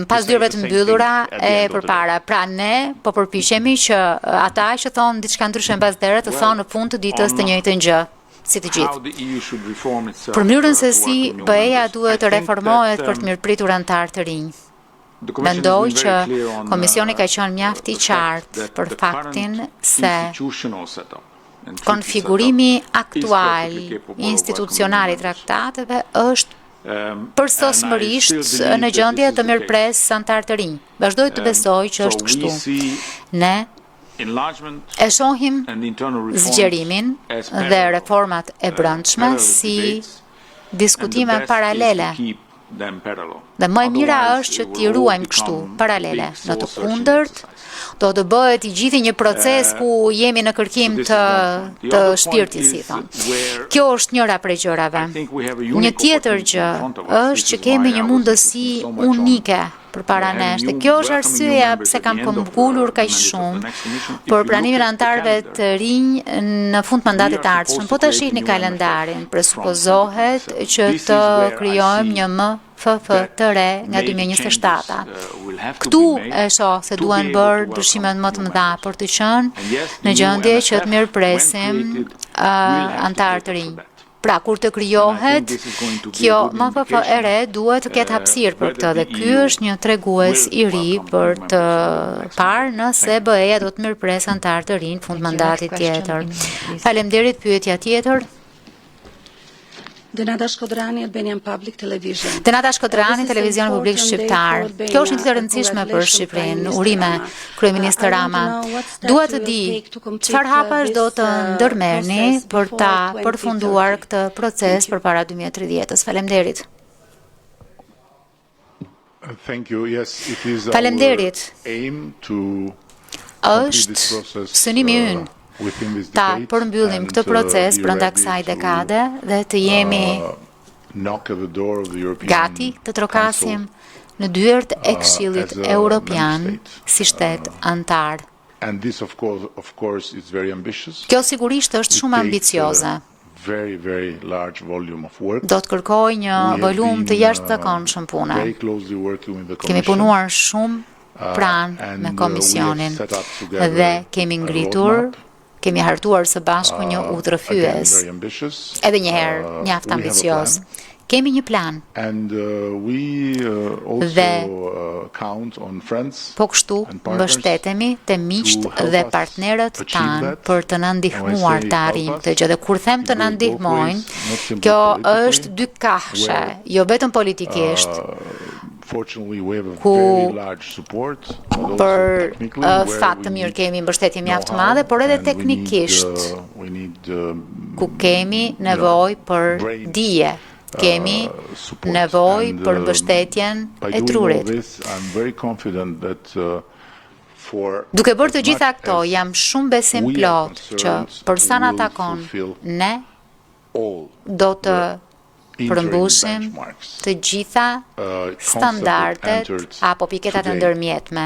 pas dyrave të mbyllura e përpara. Pra ne po përpiqemi që ata që thonë diçka ndryshe mbas dere të thonë në fund të ditës të njëjtën gjë. Si të gjithë. Për mënyrën se si BE-ja duhet të reformohet për të mirëpritur anëtar të rinj. Mendoj që Komisioni ka qenë mjaft I qartë për faktin se konfigurimi aktual institucional I traktateve është përsosmërisht në gjendje të mirëpres anëtar të rinj. Vazhdoj të besoj që është kështu. Ne e shohim zgjerimin dhe reformat e brendshme si diskutime paralele. Dhe më e mira është që t'i ruajmë kështu, paralele. Në të kundërt, do të bëhet I gjithë një proces ku jemi në kërkim të shpirtit, si thonë. Kjo është njëra prej gjërave. Një tjetër gjë është që kemi një mundësi unike përpara nesh. Dhe kjo është arsyeja pse kam këmbgulur kaq shumë për pranimin e anëtarëve të rinj në fund mandatit të ardhshëm. Po ta shihni kalendarin, presupozohet që të krijojmë një MFF të re nga 2027. Këtu e shoh se duhen bërë ndryshime më të mëdha për të qenë në gjendje që të mirëpresim anëtar të rinj. Pra, kur të krijohet, kjo MFF e re duhet të ketë hapësirë për këtë dhe ky është një tregues I ri për të parë nëse BE-ja do të mirëpresë anëtar të rinj fund mandatit tjetër. Faleminderit, pyetja tjetër. Denata Shkodrani, Albanian Public Television. Denata Shkodrani, Televizion Publik Shqiptar. Kjo është një ditë e rëndësishme për Shqipërinë. Urime, Kryeminist Rama. Dua të di çfarë hapash do të ndërmerrni për ta përfunduar këtë proces përpara 2030-s. Faleminderit. Faleminderit. Është synimi ynë ta përmbyllim këtë proces brenda kësaj dekade dhe të jemi gati të trokasim në dyert e Këshillit Evropian si shtet antar. And this, of course, is very ambitious. Kjo sigurisht është shumë ambicioze. Very large volume of work. Do të kërkojë një volum të jashtëzakonshëm pune. Kemi punuar shumë pranë me komisionin dhe kemi hartuar së bashku një udhërrëfyes. Edhe një herë mjaft ambicioz. Kemi një plan. Dhe po kështu mbështetemi te miqtë dhe partnerët tanë për të na ndihmuar të arrijmë këtë gjë. Dhe kur them të na ndihmojnë, kjo është dy kahshe, jo vetëm politikisht. Ku për fat të mirë kemi mbështetje mjaft të madhe, por edhe teknikisht ku kemi nevojë për dije. Kemi nevojë për mbështetjen e trurit. Duke bërë të gjitha këto, jam shumë besim plot që për sa na takon, ne do të përmbushim të gjitha standardet apo piketat e ndërmjetme.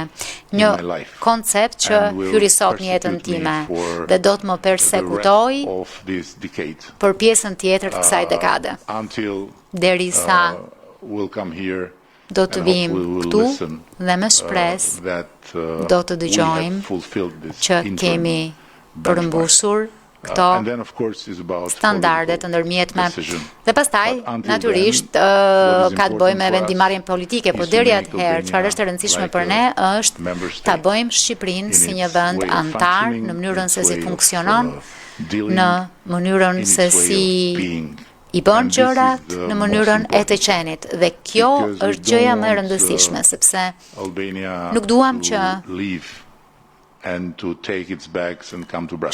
Një koncept që hyri sot në jetën time dhe do të më persekutoj për pjesën tjetër të kësaj dekade. Derisa do të vim këtu dhe me shpresë do të dëgjojmë që kemi përmbushur këto standardet të ndërmjetme. Dhe pastaj, natyrisht, ka të bëjmë me vendimarrjen politike, por deri atëherë, çfarë është e rëndësishme për ne është ta bëjmë Shqipërinë si një vend antar në mënyrën se si funksionon, në mënyrën se si i bën gjërat, në mënyrën e të qenit. Dhe kjo është gjëja më e rëndësishme, sepse nuk duam që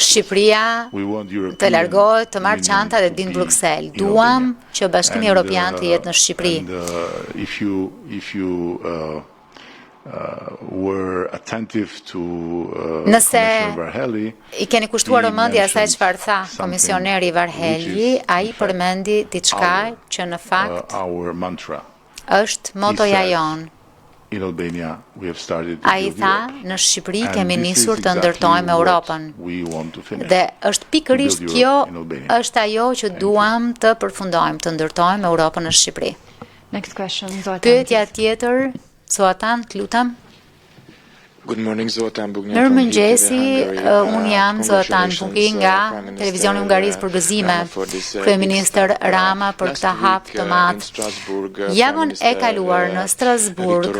Shqipëria të largohet, të marrë çanta dhe të vinë në Bruksel. Duam që Bashkimi Evropian të jetë në Shqipëri. Nëse i keni kushtuar vëmendje asaj çfarë tha komisioneri Varhelyi, ai përmendi diçka që në fakt është motoja jonë. A i tha, në Shqipëri kemi nisur të ndërtojmë Evropën. Dhe është pikërisht kjo është ajo që duam të përfundojmë, të ndërtojmë Evropën në Shqipëri. Pyetja tjetër, Zoatan, të lutem. Mirëmëngjesi, unë jam Zotan Buki nga Televizioni Hungarisë për Gëzime, kryeministër Rama për këtë hap të madh. Javën e kaluar në Strasburg,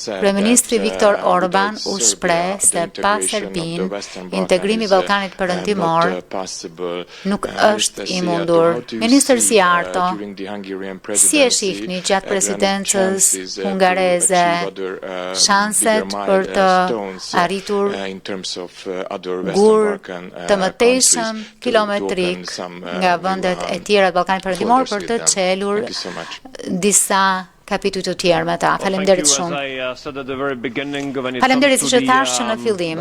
kryeministri Viktor Orban u shpreh se pa Serbinë, integrimi i Ballkanit Perëndimor nuk është i mundur. Ministër Siarto, si e shihni gjatë presidencës hungareze shanset për të arritur gur të mëtejshëm kilometrik nga vendet e tjera të Ballkanit Perëndimor për të çelur disa kapituj të tjerë me ta. Faleminderit shumë. Faleminderit siç e thash që në fillim.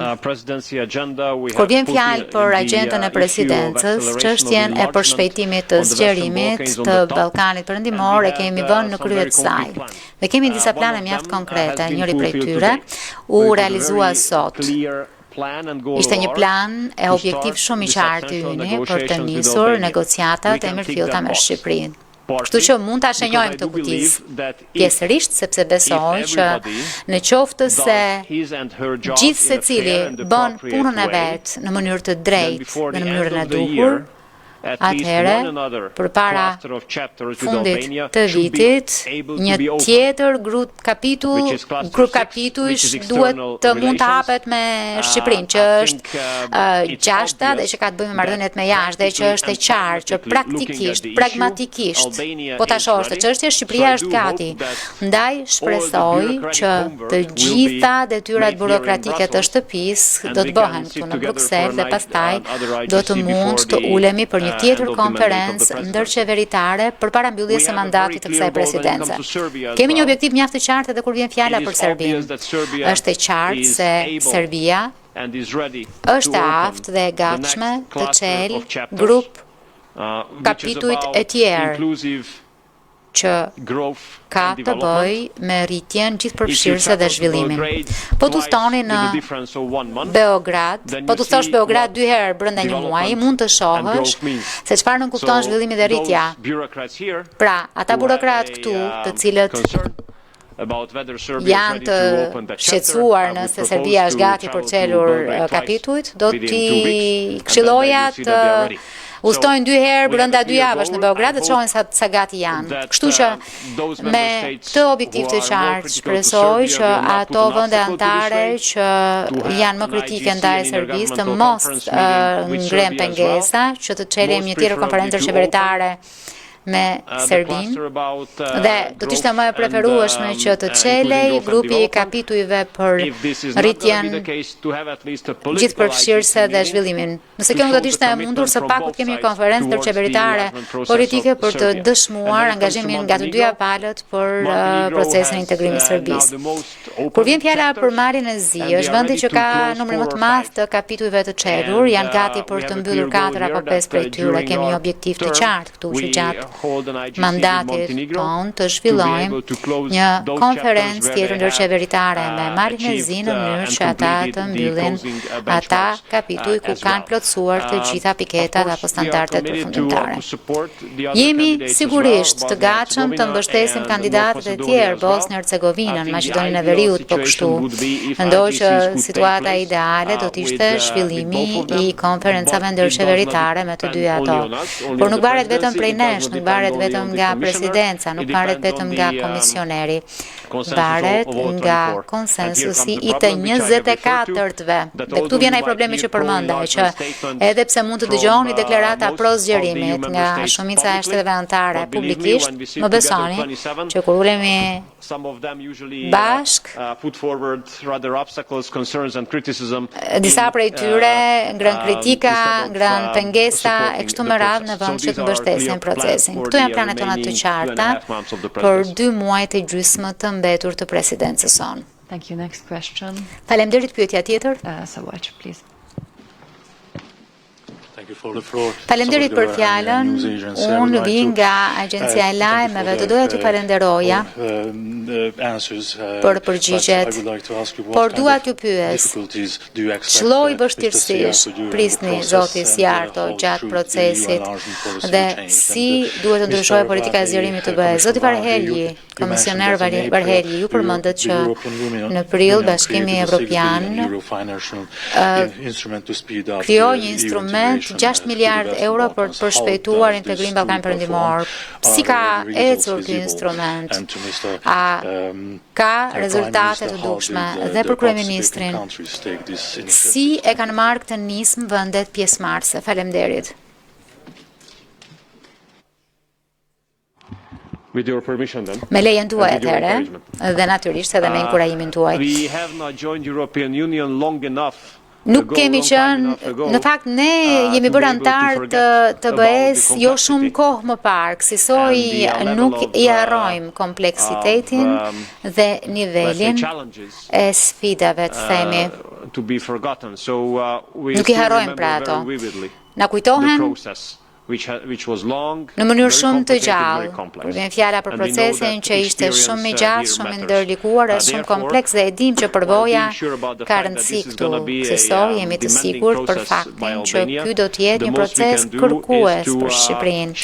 Kur vjen fjalë për agjendën e presidencës, çështjen e përshpejtimit të zgjerimit të Ballkanit Perëndimor e kemi vënë në krye të saj. Dhe kemi disa plane mjaft konkrete. Njëri prej tyre u realizua sot. Ishte një plan e objektiv shumë i qartë i yni për të nisur negociatat e mirëfillta me Shqipërinë. Kështu që mund ta shenjojmë këtë kutizë pjesërisht sepse besoj që në qoftë se gjithë secili bën punën e vet në mënyrë të drejtë dhe në mënyrën e duhur, atëherë, përpara fundit të vitit, një tjetër grup kapituj duhet të mund të hapet me Shqipërinë, që është gjashta dhe që ka të bëjë me marrëdhëniet me jashtë dhe që është e qartë që praktikisht, pragmatikisht, po ta shohësh të çështje, Shqipëria është gati. Ndaj shpresoj që të gjitha detyrat burokratike të shtëpisë do të bëhen këtu në Bruksel dhe pastaj do të mund të ulemi për një tjetër konferencë ndërqeveritare përpara mbylljes së mandatit të kësaj presidence. Kemi një objektiv mjaft të qartë edhe kur vjen fjala për Serbinë. Është e qartë se Serbia është e aftë dhe e gatshme të çelë grup kapitujt e tjerë që ka të bëjë me rritjen gjithëpërfshirëse dhe zhvillimin. Po të stoni në Beograd, po të thosh Beograd 2 herë brenda një muaji, mund të shohësh se çfarë nënkupton zhvillimi dhe rritja. Pra, ata burokrat këtu, të cilët janë të shqetësuar nëse Serbia është gati për çelur kapitujt, do t'i këshilloja të ustojnë 2 herë brenda 2 javësh në Beograd dhe të shohin sa gati janë. Kështu që me këtë objektiv të qartë shpresoj që ato vende anëtare që janë më kritike ndaj Serbisë të mos ngrenë pengesa, që të çelëm një tjetër konferencë qeveritare me Serbinë dhe do të ishte më e preferueshme që të çelej grupi i kapitujve për rritjen gjithëpërfshirëse dhe zhvillimin. Nëse kjo do të ishte e mundur, së paku të kemi një konferencë ndërqeveritare politike për të dëshmuar angazhimin nga të dyja palët për procesin e integrimit të Serbisë. Kur vjen fjala për Malin e Zi, është vendi që ka numrin më të madh të kapitujve të çelur, janë gati për të mbyllur 4 apo 5 prej tyre. Kemi një objektiv të qartë këtu që gjatë mandatit tonë të zhvillojmë një konferencë tjetër ndërqeveritare me Malin e Zi në mënyrë që ata të mbyllin ata kapituj ku kanë plotësuar të gjitha piketat apo standardet përfundimtare. Jemi sigurisht të gatshëm të mbështesim kandidatët e tjerë, Bosnjë-Hercegovinën, Maqedoninë e Veriut, po kështu. Mendoj që situata ideale do të ishte zhvillimi i konferencave ndërqeveritare me të dy ato. Por nuk varet vetëm prej nesh, nuk varet vetëm nga presidenca, nuk varet vetëm nga komisioneri, varet nga konsensusi i të 24-tve. Dhe këtu vjen ai problemi që përmenda, që edhe pse mund të dëgjoni deklarata pro zgjerimit nga shumica e shteteve anëtare publikisht, më besoni që kur ulemi bashk, disa prej tyre ngrën kritika, ngrën pengesa e kështu me radhë në vend që të mbështesin procesin. Këtu janë planet tona të qarta për 2 muajt e gjysmë të mbetur të presidencës sonë. Faleminderit, pyetja tjetër. Faleminderit për fjalën. Unë vi nga Agjencia e Lajmeve, do doja t'ju falenderoja për përgjigjet, por dua t'ju pyes, ç'lloj vështirësish prisni zoti Sjarto gjatë procesit dhe si duhet të ndryshojë politika e zgjerimit të BE-s? Zoti Varhelyi, komisioner Varhelyi, ju përmendet që në prill Bashkimi Evropian krijoi një instrument 6 miliard euro për të përshpejtuar integrimin Ballkan Perëndimor. Si ka ecur ky instrument? A ka rezultate të dukshme? Dhe për kryeministrin, si e kanë marrë këtë nismë vendet pjesëmarrëse? Faleminderit. Me lejen tuaj atëherë, dhe natyrisht edhe me inkurajimin tuaj. Nuk kemi qenë, në fakt ne jemi bërë antar të BE-s jo shumë kohë më parë, kësaj nuk i harrojmë kompleksitetin dhe nivelin e sfidave, të themi. Nuk i harrojmë pra ato. Na kujtohen në mënyrë shumë të gjallë, kur vjen fjala për procesin që ishte shumë i gjatë, shumë i ndërlikuar dhe shumë kompleks, dhe e dim që përvoja ka rëndësi këtu. Kësaj jemi të sigurt për faktin që ky do të jetë një proces kërkues për Shqipërinë.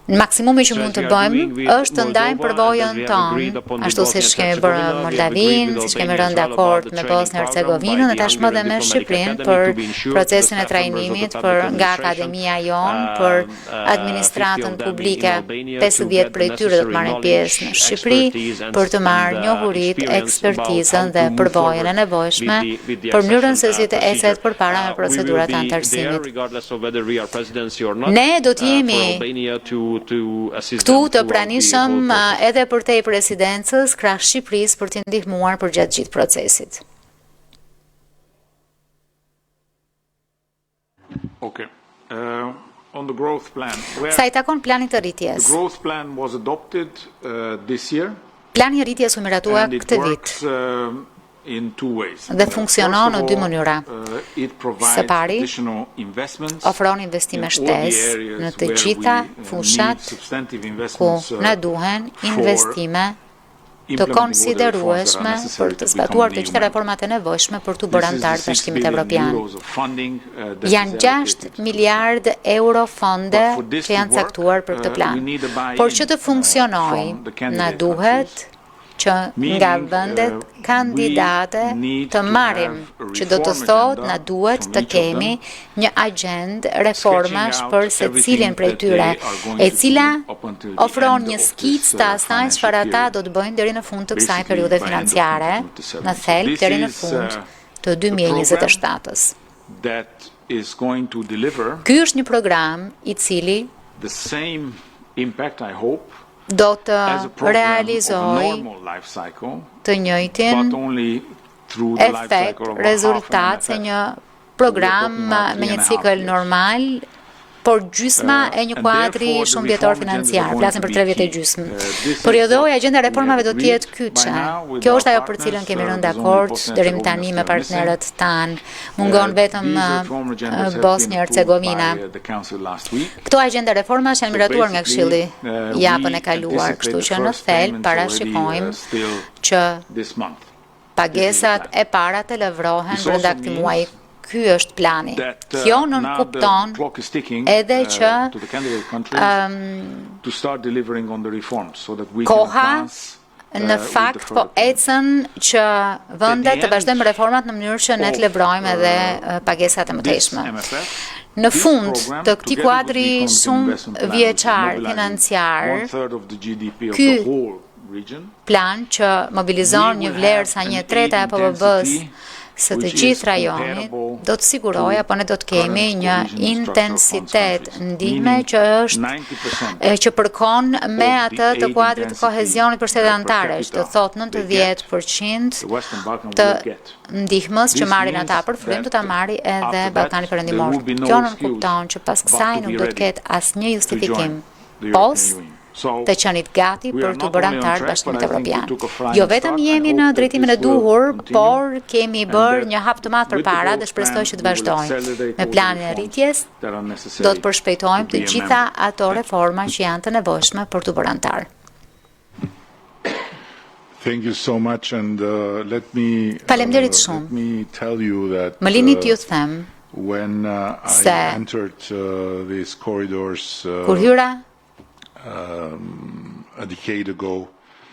Në maksimumi që mund të bëjmë është të ndajmë përvojën tonë, ashtu siç kemi bërë në Moldavinë, siç kemi rënë dakord me Bosnjë-Hercegovinën dhe tashmë edhe me Shqipërinë për procesin e trajnimit, për nga akademia jonë, për administratën publike. 50 prej tyre do të marrin pjesë në Shqipëri për të marrë njohuritë, ekspertizën dhe përvojën e nevojshme për mënyrën se si të ecet përpara me procedurat e antarësimit. Ne do të jemi këtu të pranishëm edhe për te i presidencës krah Shqipërisë për t'i ndihmuar për gjatë gjithë procesit. Sa i takon planit të rritjes. Plani i rritjes u miratua këtë vit. dhe funksionon në dy mënyra. Së pari, ofron investime shtesë në të gjitha fushat ku na duhen investime të konsiderueshme për të zbatuar të gjitha reformat e nevojshme për të bërë antar të Bashkimit Evropian. Janë 6 miliardë euro fonde që janë caktuar për këtë plan. Por që të funksionojë, na duhet që nga vendet kandidate të marrim, që do të thotë na duhet të kemi një agjendë reformash për secilin prej tyre, e cila ofron një skicë të asaj çfarë ata do të bëjnë deri në fund të kësaj periudhe financiare, në thelb deri në fund të 2027-s. Ky është një program I cili do të realizoj të njëjtin efekt, rezultat se një program me një cikël normal, por gjysma e një kuadri shumë vjetor financiar, flasim për 3 vjet e gjysmë. Periodoja agenda e reformave do të jetë kyçe. Kjo është ajo për cilën kemi rënë dakord deri më tani me partnerët tan. Mungon vetëm Bosnia-Hercegovina. Këto agenda reformash janë miratuar nga Këshilli japën e kaluar, kështu që në thelb parashikojmë që pagesat e para të lëvrohen brenda këtij muaji. Ky është plani. Kjo nën kupton edhe që koha në fakt po ecën që vendet të vazhdojmë reformat në mënyrë që ne të levrojmë edhe pagesat e mëtejshme. Në fund të këtij kuadri shumë vjeçar financiar, ky plan që mobilizon një vlerë sa 1/3 e PBB-s së të gjithë rajonit, do të sigurojë apo ne do të kemi një intensitet ndihme që përkon me atë të kuadrit të kohezionit për shtetet anëtare, do thotë 90% të ndihmës që marrin ata për frymë do ta marrë edhe Ballkani Perëndimor. Kjo nuk kupton që pas kësaj nuk do të ketë asnjë justifikim. Post të qenit gati për të bërë antar të Bashkimit Evropian. Jo vetëm jemi në drejtimin e duhur, por kemi bërë një hap të madh përpara dhe shpresoj që të vazhdojmë. Me planin e rritjes, do të përshpejtojmë të gjitha ato reforma që janë të nevojshme për të bërë antar. Faleminderit shumë. Më lini t'ju them se kur hyra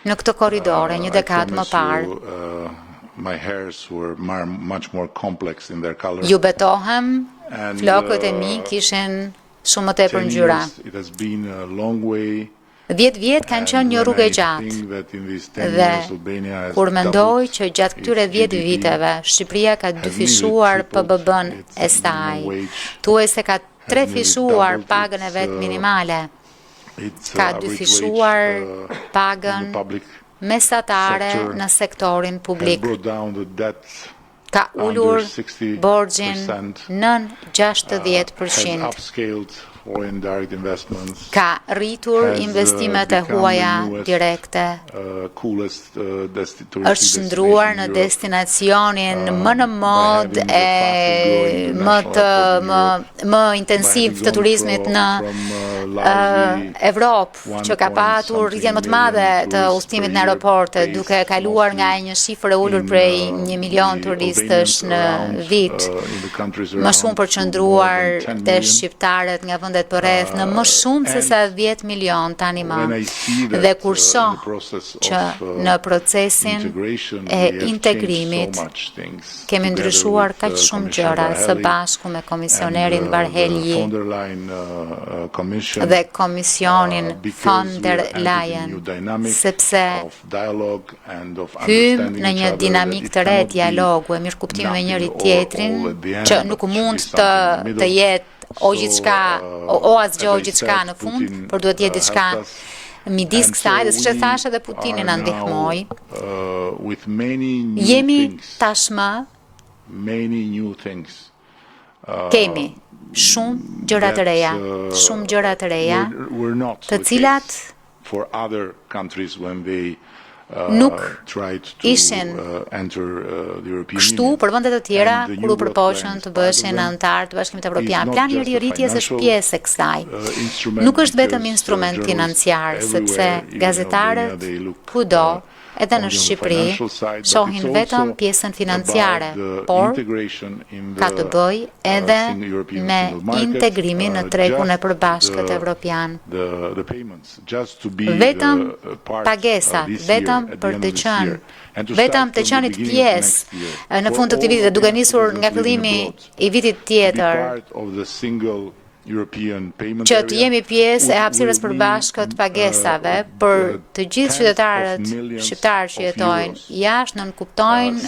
në këtë korridore një dekadë më parë, ju betohem, flokët e mi kishin shumë më tepër ngjyra. 10 vjet kanë qenë një rrugë e gjatë dhe kur mendoj që gjatë këtyre 10 viteve Shqipëria ka dyfishuar PBB-n e saj, thuajse ka trefishuar pagën e vet minimale, ka dyfishuar pagën mesatare në sektorin publik, ka ulur borxhin nën 60%, ka rritur investimet e huaja direkte, është shndruar në destinacionin më në mod e më intensiv të turizmit në Evropë, që ka patur rritjen më të madhe të udhëtimit në aeroporte, duke kaluar nga një shifër e ulur prej 1 milion turistësh në vit, më shumë përqendruar te shqiptarët nga vendet përreth, në më shumë se sa 10 milion tani më. Dhe kur shoh që në procesin e integrimit kemi ndryshuar kaq shumë gjëra së bashku me komisionerin Varhelyi dhe komisionin von der Leyen, sepse hym në një dinamik të re dialogu e mirëkuptimi me njëri tjetrin, që nuk mund të jetë o gjithçka, o asgjë o gjithçka në fund, por duhet të jetë diçka midis kësaj, dhe siç e thash edhe Putini na ndihmoi. Jemi tashmë kemi shumë gjëra të reja, të cilat nuk ishin kështu për vendet e tjera kur u përpoqën të bëheshin anëtar të Bashkimit Evropian. Plani i rirritjes është pjesë e kësaj. Nuk është vetëm instrument financiar, sepse gazetarët kudo edhe në Shqipëri shohin vetëm pjesën financiare, por ka të bëj edhe me integrimin në tregun e përbashkët evropian. Vetëm pagesat, vetëm për të qenë, vetëm të qenit pjesë në fund të këtij viti dhe duke nisur nga fillimi i vitit tjetër, që të jemi pjesë e hapësirës përbashkët pagesave për të gjithë qytetarët shqiptarë që jetojnë jashtë nënkuptojnë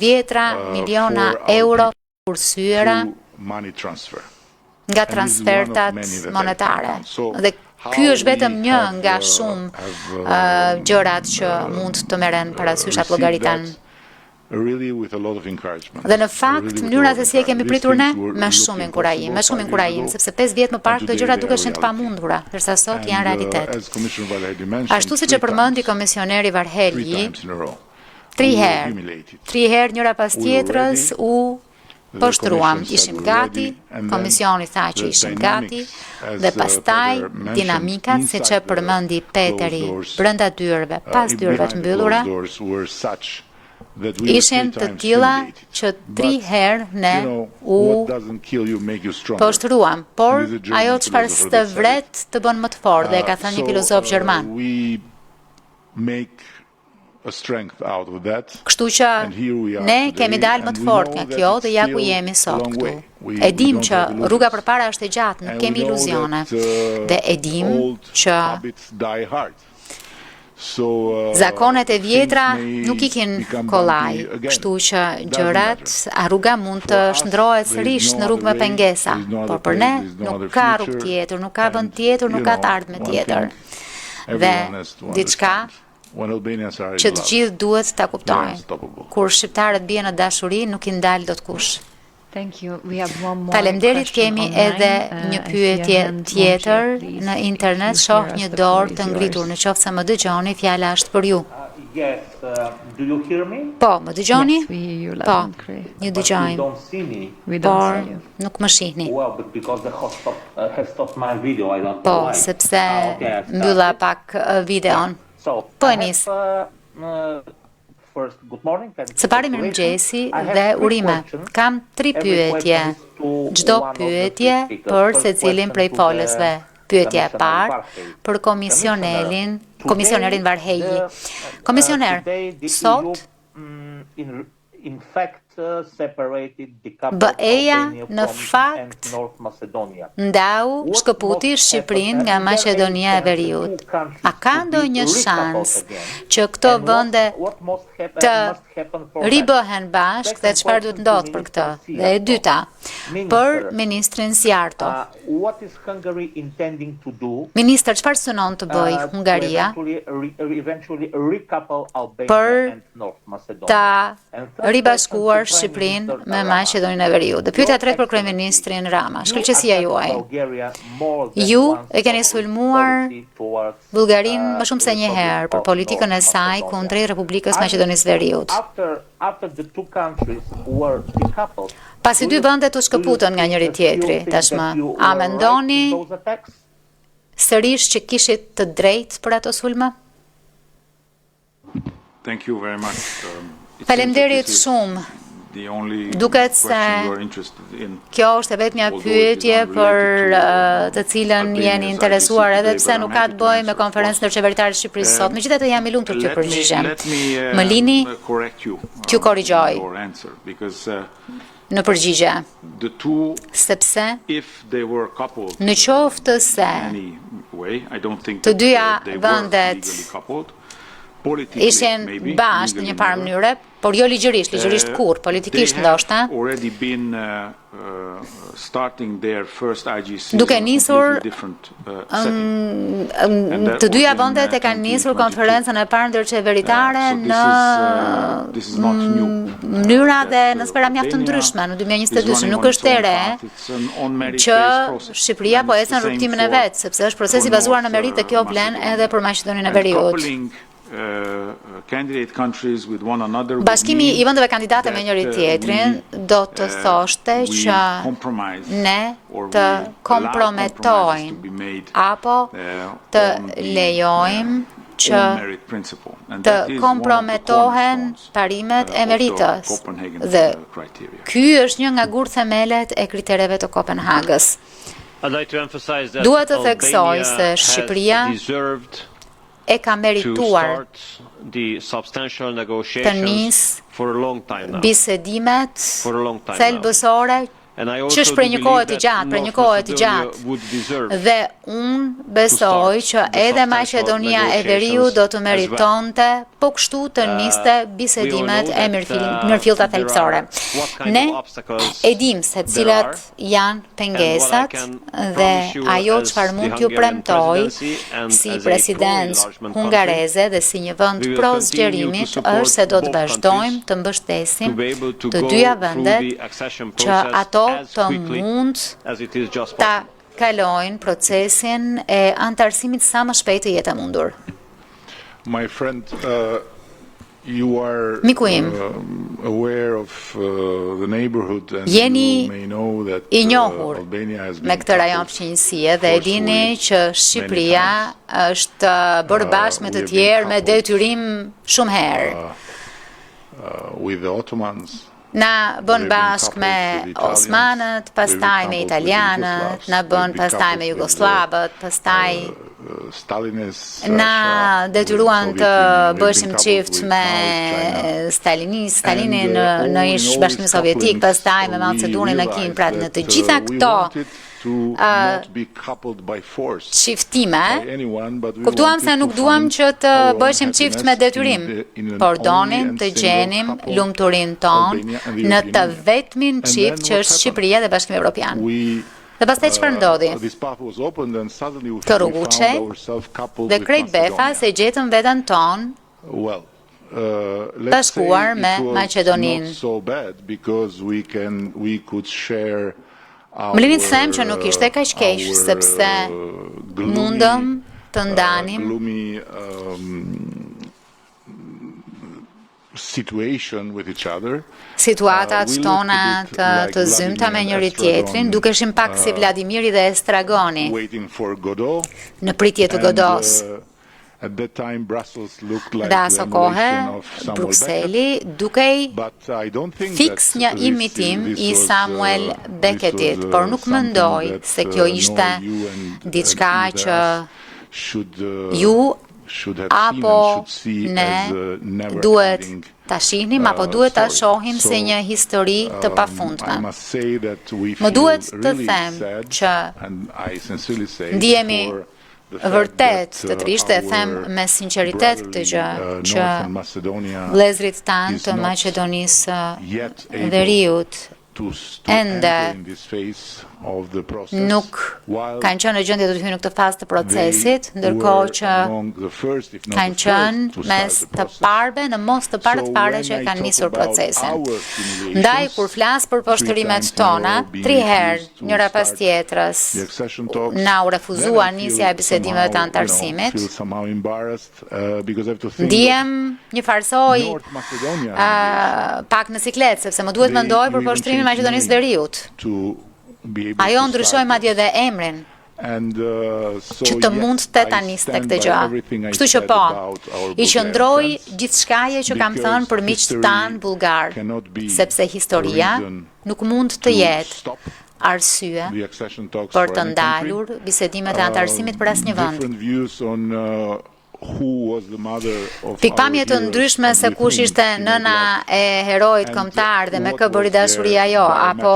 10 miliona euro kursyeera nga transfertat monetare. Dhe ky është vetëm një nga shumë gjërat që mund të merren parasysh atë llogaritan. Dhe në fakt, mënyra se si e kemi pritur ne, me shumë inkurajim, sepse 5 vjet më parë këto gjëra dukeshin të pamundura, ndërsa sot janë realitet. Ashtu siç e përmendi komisioneri Varhelyi, 3 herë njëra pas tjetrës u poshtruam, ishim gati, komisioni tha që ishim gati, dhe pastaj dinamikat, siç e përmendi Peteri, brenda dyrëve, pas dyrëve të mbyllura, ishin të tilla që 3 herë ne u poshtruam, por ajo çfarë s'të vret të bën më të fortë, dhe e ka thënë një filozof gjerman. Kështu që ne kemi dalë më të fortë nga kjo dhe ja ku jemi sot këtu. E dim që rruga përpara është e gjatë, nuk kemi iluzione, dhe e dim që zakonet e vjetra nuk ikin kollaj, kështu që gjërat, rruga mund të shndrohet sërish në rrugë me pengesa, por për ne nuk ka rrugë tjetër, nuk ka vend tjetër, nuk ka të ardhme tjetër. Dhe diçka që të gjithë duhet ta kuptojnë. Kur shqiptarët bien në dashuri, nuk i ndal dot kush. Faleminderit, kemi edhe një pyetje tjetër në internet, shoh një dorë të ngritur, në qoftë se më dëgjoni, fjala është për ju. Po, më dëgjoni? Po, ju dëgjojmë, por nuk më shihni. Po, sepse mbylla pak videon. Po e nis. Së pari mirëmëngjesi dhe urime. Kam 3 pyetje. Çdo pyetje për secilin prej folësve. Pyetja e parë për komisionerin Varhelyi. Komisioner, sot BE-ja në fakt ndau shkëputi Shqipërinë nga Maqedonia e Veriut. A ka ndonjë shans që këto vende të ribëhen bashkë dhe çfarë duhet ndodhë për këtë? Dhe e dyta, për ministrin Siarto. Ministër, çfarë synon të bëjë Hungaria për ta ribashkuar Shqipërinë me Maqedoninë e Veriut? Dhe pyetja e tretë për kryeministrin Rama. Shkëlqësia juaj. Ju e keni sulmuar Bullgarinë më shumë se një herë për politikën e saj kundrejt Republikës Maqedonisë Veriut. Pasi 2 vendet u shkëputën nga njëri tjetri, tashmë, a mendoni sërish që kishit të drejtë për ato sulme? Faleminderit shumë. Duket se kjo është vetëm një pyetje për të cilën jeni interesuar, edhe pse nuk ka të bëjë me konferencën ndërqeveritare të Shqipërisë sot. Megjithatë jam i lumtur që përgjigjem. Më lini t'ju korrigjoj në përgjigje, sepse në qoftë se të dyja vendet ishin bashkë në një farë mënyre, por jo ligjërisht kur, politikisht ndoshta, duke nisur të dyja vendet e kanë nisur konferencën e parë ndërqeveritare në mënyra dhe në sfera mjaft të ndryshme në 2022. Nuk është e re që Shqipëria po ecën rrugtimin e vet, sepse është procesi bazuar në merit dhe kjo vlen edhe për Maqedoninë e Veriut. Bashkimi I vendeve kandidate me njëri tjetrin do të thoshte që ne të komprometojmë apo të lejojmë që të komprometohen parimet e meritës. Dhe ky është një nga gur themelet e kritereve të Kopenhagës. Dua të theksoj se Shqipëria e ka merituar të nisë bisedimet thelbësore që shprenjëkohet I gjatë, dhe unë besoj që edhe Maqedonia e Veriut do të meritonte po kështu të niste bisedimet e mirëfillta thelbësore. Ne e dim se cilat janë pengesat dhe ajo çfarë mund t'ju premtoj si presidencë hungareze dhe si një vend prozgjerimit është se do të vazhdojmë të mbështesim të dyja vendet që ato të mund ta kalojnë procesin e antarësimit sa më shpejt të jetë e mundur. My friend, you are aware of the neighborhood and you may know that Albania has been me këtë rajon fqinjësie dhe e dini që Shqipëria është bërë bashkë me të tjerë me detyrim shumë herë. With the Ottomans. Na bën bashkë me Osmanët, pastaj me Italianët, na bën pastaj me Jugoslavët, pastaj na detyruan të bëshim qift me Stalinin në ish Bashkimin Sovjetik, pastaj me Macedonin në Kin, pra në të gjitha këto qiftime, kuptuam se nuk duam që të bëshim qift me detyrim, por donim të gjenim lumturin ton në të vetmin qift që është Shqipëria dhe Bashkimi Evropian. Dhe pastaj çfarë ndodhi? Të rruguçej dhe krejt befa se gjetëm veten ton bashkuar me Maqedoninë. Më lini të them që nuk ishte kaq keq sepse mundëm të ndanim situatat tona të zymta me njëri tjetrin, dukeshim pak si Vladimiri dhe Estragoni në pritje të Godos. Dhe aso kohë, Brukseli dukej fiks një imitim I Samuel Becketit, por nuk mendoj se kjo ishte diçka që ju apo ne duhet ta shihnim apo duhet ta shohim se një histori të pafundme. Më duhet të them që ndihemi vërtet të trisht e them me sinqeritet këtë gjë që vëllezërit tanë të Maqedonisë Veriut ende nuk kanë qenë në gjendje të hyjnë në këtë fazë të procesit, ndërkohë që kanë qenë mes të parëve në mos të parët fare që kanë nisur procesin. Ndaj kur flas për poshtërimet tona, 3 herë njëra pas tjetrës na u refuzua nisja e bisedimeve të antarësimit. Ndihem një farsoj pak në siklet, sepse më duhet mendoj për poshtërimin e Maqedonisë Veriut. Ajo ndryshoi madje dhe emrin që të mund të taniste këtë gjë. Kështu që po, I qëndroi gjithçkaje që kam thënë për miqtë tanë bullgar, sepse historia nuk mund të jetë arsye për të ndalur bisedimet e antarësimit për asnjë vend. Pikpamje të ndryshme se kush ishte nëna e heroit kombëtar dhe me kë bëri dashuri ajo, apo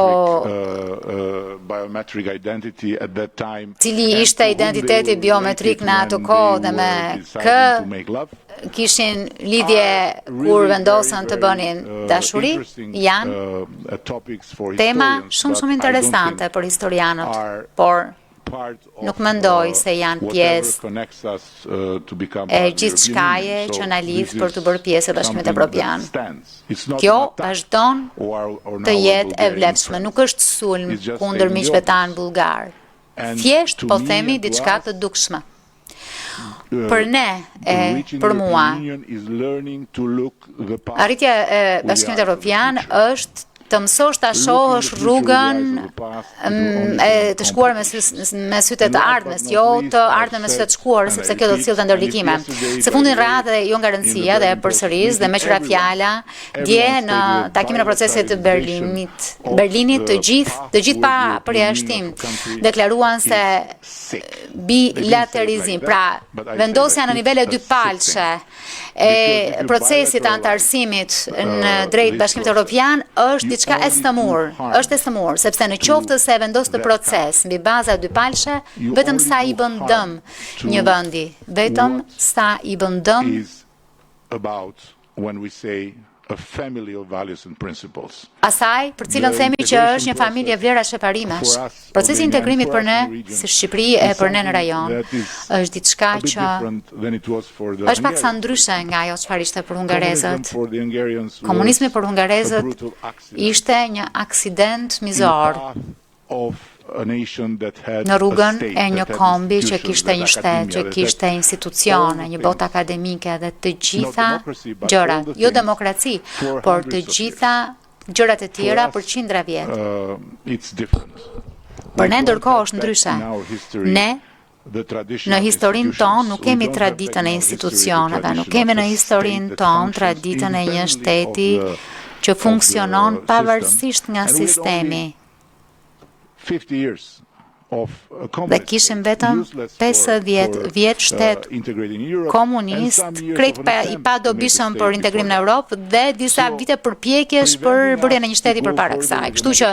cili ishte identiteti biometrik në atë kohë dhe me kë kishin lidhje kur vendosën të bënin dashuri, janë tema shumë interesante për historianët, por nuk mendoj se janë pjesë e gjithçkaje që na lidh për të bërë pjesë e Bashkimit Evropian. Kjo vazhdon të jetë e vlefshme, nuk është sulm kundër miqve tanë bullgar. Thjesht po themi diçka të dukshme. për ne për mua, arritja e Bashkimit Evropian është të mësosh ta shohësh rrugën të shkuar me sytë të ardhmes, jo të ardhmen me sytë të shkuar, sepse kjo do të sillte ndërlikime. Së fundin radhë dhe jo garancia dhe përsëris dhe me qëra fjala, dje në takimin e procesit të Berlinit të gjithë pa përjashtim deklaruan se bilaterizim, pra vendosja në nivele dypalshe e procesit të antarësimit në drejt Bashkimit Evropian është diçka e stëmur, sepse në qoftë se vendos të proces mbi baza dypalshe, vetëm sa i bën dëm një vendi, vetëm sa i bën dëm asaj për cilën themi që është një familje vlerash e parimesh. Procesi i integrimit për ne, si Shqipëri e për ne në rajon, është diçka që është paksa ndryshe nga ajo çfarë ishte për hungarezët. Komunizmi për hungarezët ishte një aksident mizor në rrugën e një kombi që kishte një shtet, që kishte institucione, një botë akademike dhe të gjitha gjërat, jo demokraci, por të gjitha gjërat e tjera për qindra vjet. Për ne ndërkohë është ndryshe. Ne në historinë tonë nuk kemi traditën e institucioneve, nuk kemi në historinë tonë traditën e një shteti që funksionon pavarësisht nga sistemi. Dhe kishim vetëm 50 vjet shtet komunist, krejt i pa dobishëm për integrim në Europë dhe disa vite përpjekjesh për bërjen e një shteti përpara kësaj. Kështu që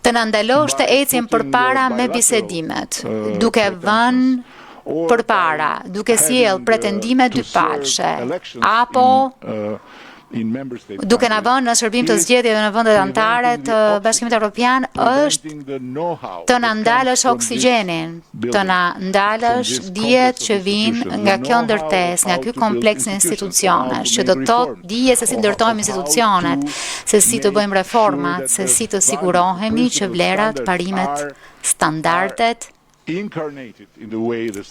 të na ndalosh të ecim përpara me bisedimet, duke vënë përpara, duke sjell pretendime dypalshe, apo duke na vënë në shërbim të zgjedhjeve në vendet anëtare të Bashkimit Evropian, është të na ndalësh oksigjenin, të na ndalësh dijet që vijnë nga kjo ndërtesë, nga ky kompleks institucionesh, që do të thotë dije se si ndërtojmë institucionet, se si të bëjmë reformat, se si të sigurohemi që vlerat, parimet, standardet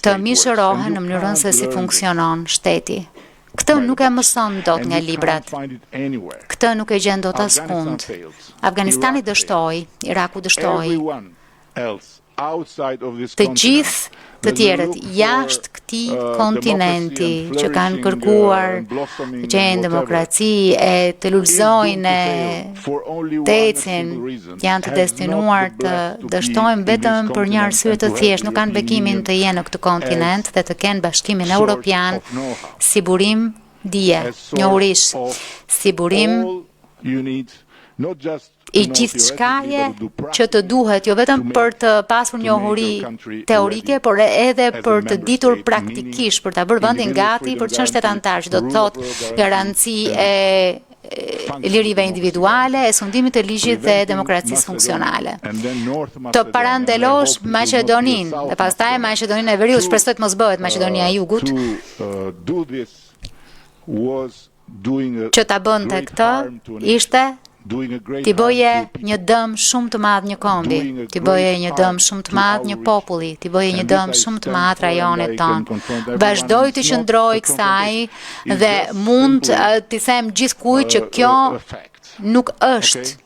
të mishërohen në mënyrën se si funksionon shteti. Këtë nuk e mëson dot nga librat. Këtë nuk e gjen dot askund. Afganistani dështoi, Iraku dështoi. Të gjithë të tjerët jashtë këtij kontinenti që kanë kërkuar të gjejnë demokraci e të lulëzojnë të ecin, janë të destinuar të dështojnë vetëm për një arsye të thjeshtë, nuk kanë bekimin të jenë në këtë kontinent dhe të kenë Bashkimin Evropian si burim dije, njohurish, si burim i gjithë shkaje që të duhet, jo vetëm për të pasur njohuri teorike, por edhe për të ditur praktikisht, për të bërë vendin gati për të qenë shtet antar, që do të thotë garanci e lirive individuale, e sundimit të ligjit dhe demokracisë funksionale. Të parandelosh Maqedoninë, dhe pastaj Maqedoninë e Veriut, shpresoj të mos bëhet Maqedonia e Jugut, që ta bënte këtë, ishte t'i bëje një dëm shumë të madh një kombi, t'i bëje një dëm shumë të madh një populli, t'i bëje një dëm shumë të madh rajonit tonë. Vazhdoj të qëndroj kësaj dhe mund t'i them gjithkujt që kjo nuk është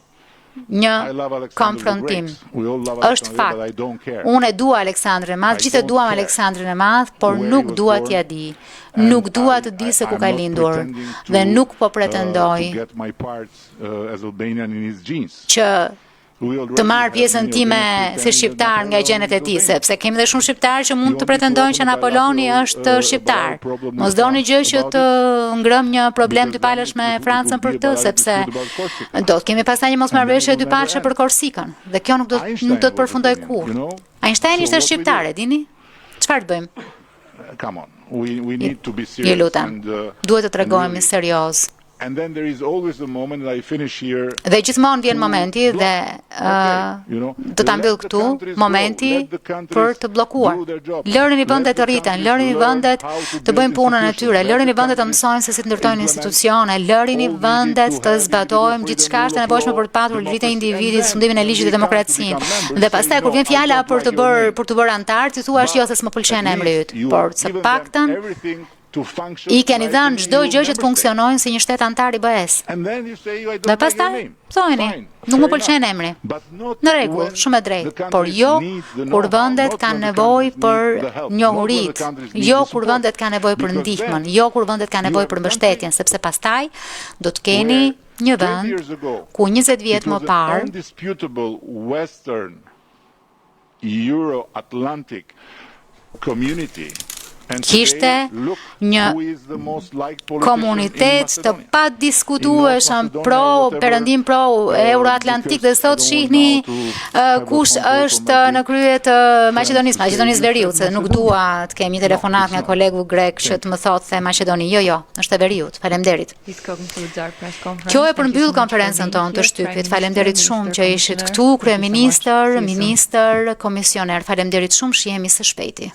një konfrontim. Është fakt. Unë e dua Aleksandrin e Madh, gjithë e duam Aleksandrin e Madh, por nuk dua t'ja di. Nuk dua të di se ku ka lindur dhe nuk po pretendoj që të marr pjesën time si shqiptar nga gjenet e tij, sepse kemi dhe shumë shqiptarë që mund të pretendojnë që Napoleoni është shqiptar. Mos doni gjë që të ngrëm një problem dypalësh me Francën për këtë, sepse do të kemi pastaj një mosmarrëveshje dypalëshe për Korsikën, dhe kjo nuk do të përfundoj kurrë. Einstein ishte shqiptar, e dini? Çfarë të bëjmë? Ju lutem, duhet të tregojmë serioz. Dhe gjithmonë vjen momenti dhe do ta mbyll këtu, momenti për të bllokuar. Lërini vendet të rriten, lërini vendet të bëjnë punën e tyre, lërini vendet të mësojnë se si të ndërtojnë institucione, lërini vendet të zbatojmë gjithçka është e nevojshme për të patur ligjin e individit, fundimin e ligjit dhe demokracinë. Dhe pastaj kur vjen fjala për të bërë antar, ti thua jo se s'më pëlqen emri yt, por së paktën I keni dhënë çdo gjë që të funksionojnë si një shtet antar I BE-s. Dhe pastaj thoni, nuk më pëlqen emri. Në rregull, shumë e drejtë, por jo kur vendet kanë nevojë për njohuritë, jo kur vendet kanë nevojë për ndihmën, jo kur vendet kanë nevojë për mbështetjen, sepse pastaj do të keni një vend ku 20 vjet më parë Euro-Atlantic community kishte një komunitet të padiskutueshëm perëndim pro Euro-Atlantik dhe sot shihni kush është në krye të Maqedonisë Veriut, se nuk dua të kem një telefonat nga kolegu grek që të më thotë se Maqedoni, jo, është e Veriut. Faleminderit. Kjo e përmbyll konferencën tonë të shtypit. Faleminderit shumë që ishit këtu, kryeministër, ministër, komisioner. Faleminderit shumë, shihemi së shpejti.